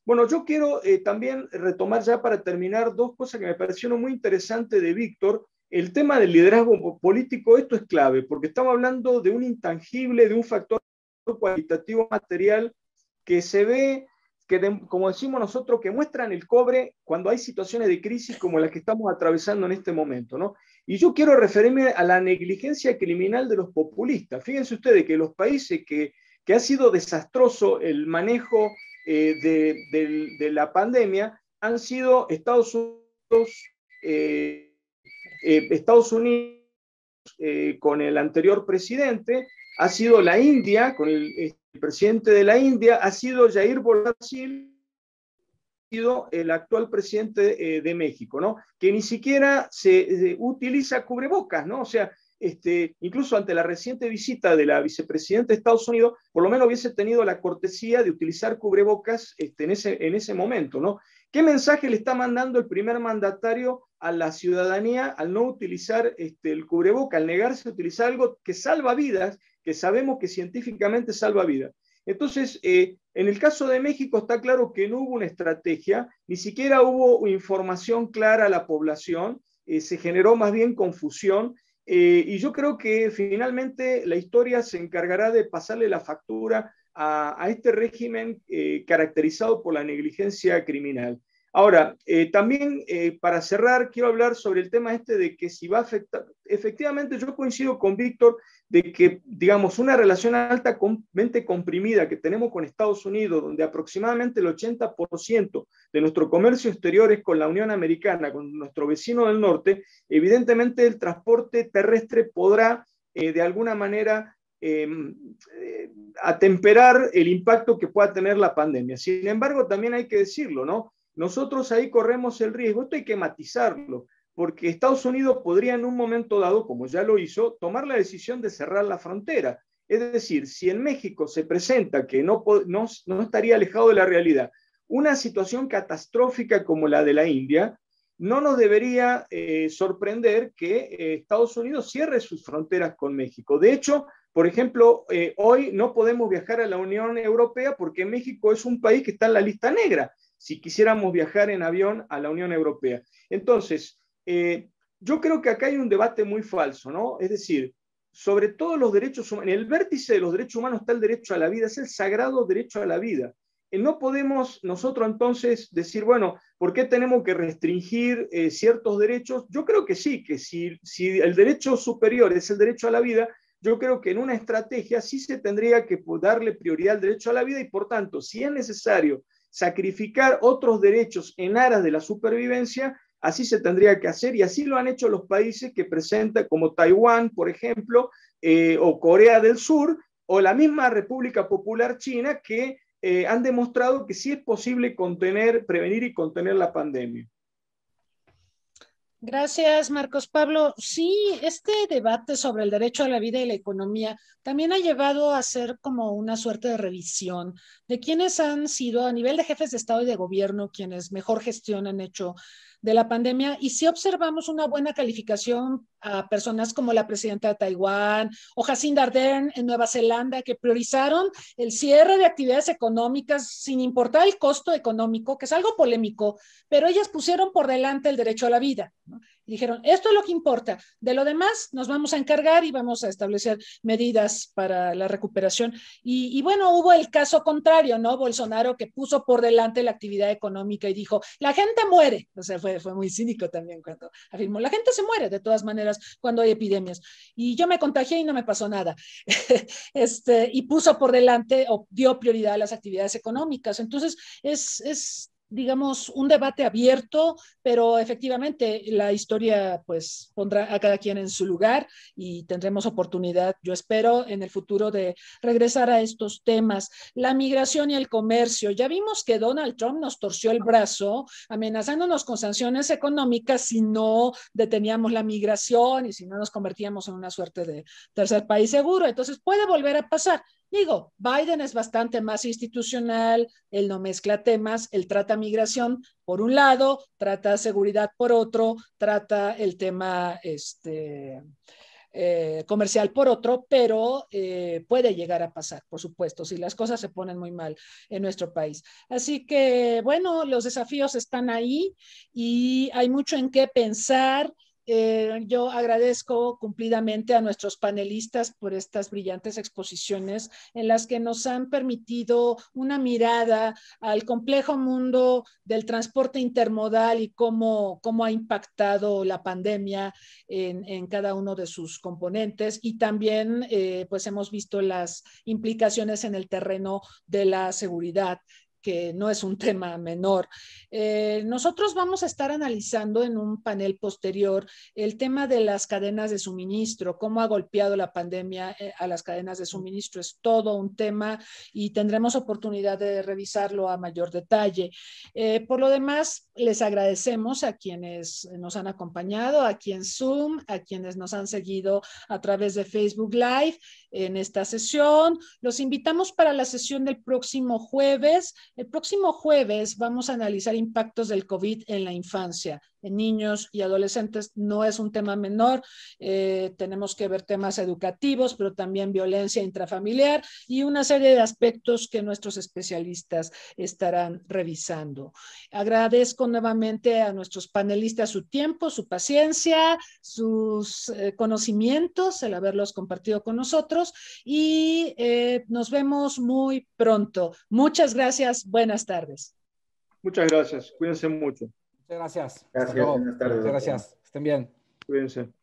Bueno, yo quiero también retomar ya para terminar dos cosas que me parecieron muy interesantes de Víctor. El tema del liderazgo político, esto es clave, porque estamos hablando de un intangible, de un factor cualitativo material que se ve, como decimos nosotros, que muestran el cobre cuando hay situaciones de crisis como las que estamos atravesando en este momento, ¿no? Y yo quiero referirme a la negligencia criminal de los populistas. Fíjense ustedes que los países que ha sido desastroso el manejo de la pandemia han sido Estados Unidos con el anterior presidente, ha sido la India, con el presidente de la India, ha sido Jair Bolsonaro, ha sido el actual presidente de México, ¿no? Que ni siquiera se utiliza cubrebocas, ¿no? O sea, incluso ante la reciente visita de la vicepresidenta de Estados Unidos, por lo menos hubiese tenido la cortesía de utilizar cubrebocas en ese momento, ¿no? ¿Qué mensaje le está mandando el primer mandatario a la ciudadanía al no utilizar el cubreboca, al negarse a utilizar algo que salva vidas, que sabemos que científicamente salva vidas? Entonces, en el caso de México está claro que no hubo una estrategia, ni siquiera hubo información clara a la población, se generó más bien confusión, y yo creo que finalmente la historia se encargará de pasarle la factura a este régimen caracterizado por la negligencia criminal. Ahora, también para cerrar, quiero hablar sobre el tema de que si va a afectar, efectivamente yo coincido con Víctor de que, digamos, una relación altamente comprimida que tenemos con Estados Unidos, donde aproximadamente el 80% de nuestro comercio exterior es con la Unión Americana, con nuestro vecino del norte, evidentemente el transporte terrestre podrá de alguna manera atemperar el impacto que pueda tener la pandemia. Sin embargo, también hay que decirlo, ¿no? Nosotros ahí corremos el riesgo, esto hay que matizarlo, porque Estados Unidos podría en un momento dado, como ya lo hizo, tomar la decisión de cerrar la frontera. Es decir, si en México se presenta que no estaría alejado de la realidad una situación catastrófica como la de la India, no nos debería sorprender que Estados Unidos cierre sus fronteras con México. De hecho, por ejemplo, hoy no podemos viajar a la Unión Europea porque México es un país que está en la lista negra si quisiéramos viajar en avión a la Unión Europea. Entonces, yo creo que acá hay un debate muy falso, ¿no? Es decir, sobre todos los derechos humanos, en el vértice de los derechos humanos está el derecho a la vida, es el sagrado derecho a la vida. No podemos nosotros entonces decir, bueno, ¿por qué tenemos que restringir ciertos derechos? Yo creo que sí, que si el derecho superior es el derecho a la vida, yo creo que en una estrategia sí se tendría que darle prioridad al derecho a la vida y por tanto, si es necesario sacrificar otros derechos en aras de la supervivencia, así se tendría que hacer y así lo han hecho los países que presentan como Taiwán, por ejemplo, o Corea del Sur, o la misma República Popular China que han demostrado que sí es posible prevenir y contener la pandemia. Gracias, Marcos Pablo. Sí, este debate sobre el derecho a la vida y la economía también ha llevado a hacer como una suerte de revisión de quiénes han sido a nivel de jefes de Estado y de gobierno quienes mejor gestión han hecho de la pandemia. Y si observamos una buena calificación a personas como la presidenta de Taiwán o Jacinda Ardern en Nueva Zelanda, que priorizaron el cierre de actividades económicas sin importar el costo económico, que es algo polémico, pero ellas pusieron por delante el derecho a la vida, ¿no? Y dijeron, esto es lo que importa, de lo demás nos vamos a encargar y vamos a establecer medidas para la recuperación. Y bueno, hubo el caso contrario, ¿no? Bolsonaro, que puso por delante la actividad económica y dijo, la gente muere. O sea, fue muy cínico también cuando afirmó, la gente se muere de todas maneras cuando hay epidemias. Y yo me contagié y no me pasó nada. Y puso por delante o dio prioridad a las actividades económicas. Entonces, digamos, un debate abierto, pero efectivamente la historia pues pondrá a cada quien en su lugar y tendremos oportunidad, yo espero, en el futuro de regresar a estos temas. La migración y el comercio. Ya vimos que Donald Trump nos torció el brazo amenazándonos con sanciones económicas si no deteníamos la migración y si no nos convertíamos en una suerte de tercer país seguro. Entonces puede volver a pasar. Digo, Biden es bastante más institucional, él no mezcla temas, él trata migración por un lado, trata seguridad por otro, trata el tema comercial por otro, pero puede llegar a pasar, por supuesto, si las cosas se ponen muy mal en nuestro país. Así que, bueno, los desafíos están ahí y hay mucho en qué pensar. Yo agradezco cumplidamente a nuestros panelistas por estas brillantes exposiciones en las que nos han permitido una mirada al complejo mundo del transporte intermodal y cómo ha impactado la pandemia en cada uno de sus componentes y también pues hemos visto las implicaciones en el terreno de la seguridad, que no es un tema menor. Nosotros vamos a estar analizando en un panel posterior el tema de las cadenas de suministro, cómo ha golpeado la pandemia a las cadenas de suministro. Es todo un tema y tendremos oportunidad de revisarlo a mayor detalle. Por lo demás, les agradecemos a quienes nos han acompañado, aquí en Zoom, a quienes nos han seguido a través de Facebook Live en esta sesión. Los invitamos para la sesión del próximo jueves. El próximo jueves vamos a analizar impactos del COVID en la infancia, en niños y adolescentes. No es un tema menor, tenemos que ver temas educativos, pero también violencia intrafamiliar y una serie de aspectos que nuestros especialistas estarán revisando. Agradezco nuevamente a nuestros panelistas su tiempo, su paciencia, sus conocimientos, el haberlos compartido con nosotros y nos vemos muy pronto. Muchas gracias. Buenas tardes. Muchas gracias. Cuídense mucho. Muchas gracias. Gracias. Buenas tardes. Muchas gracias. Estén bien. Cuídense.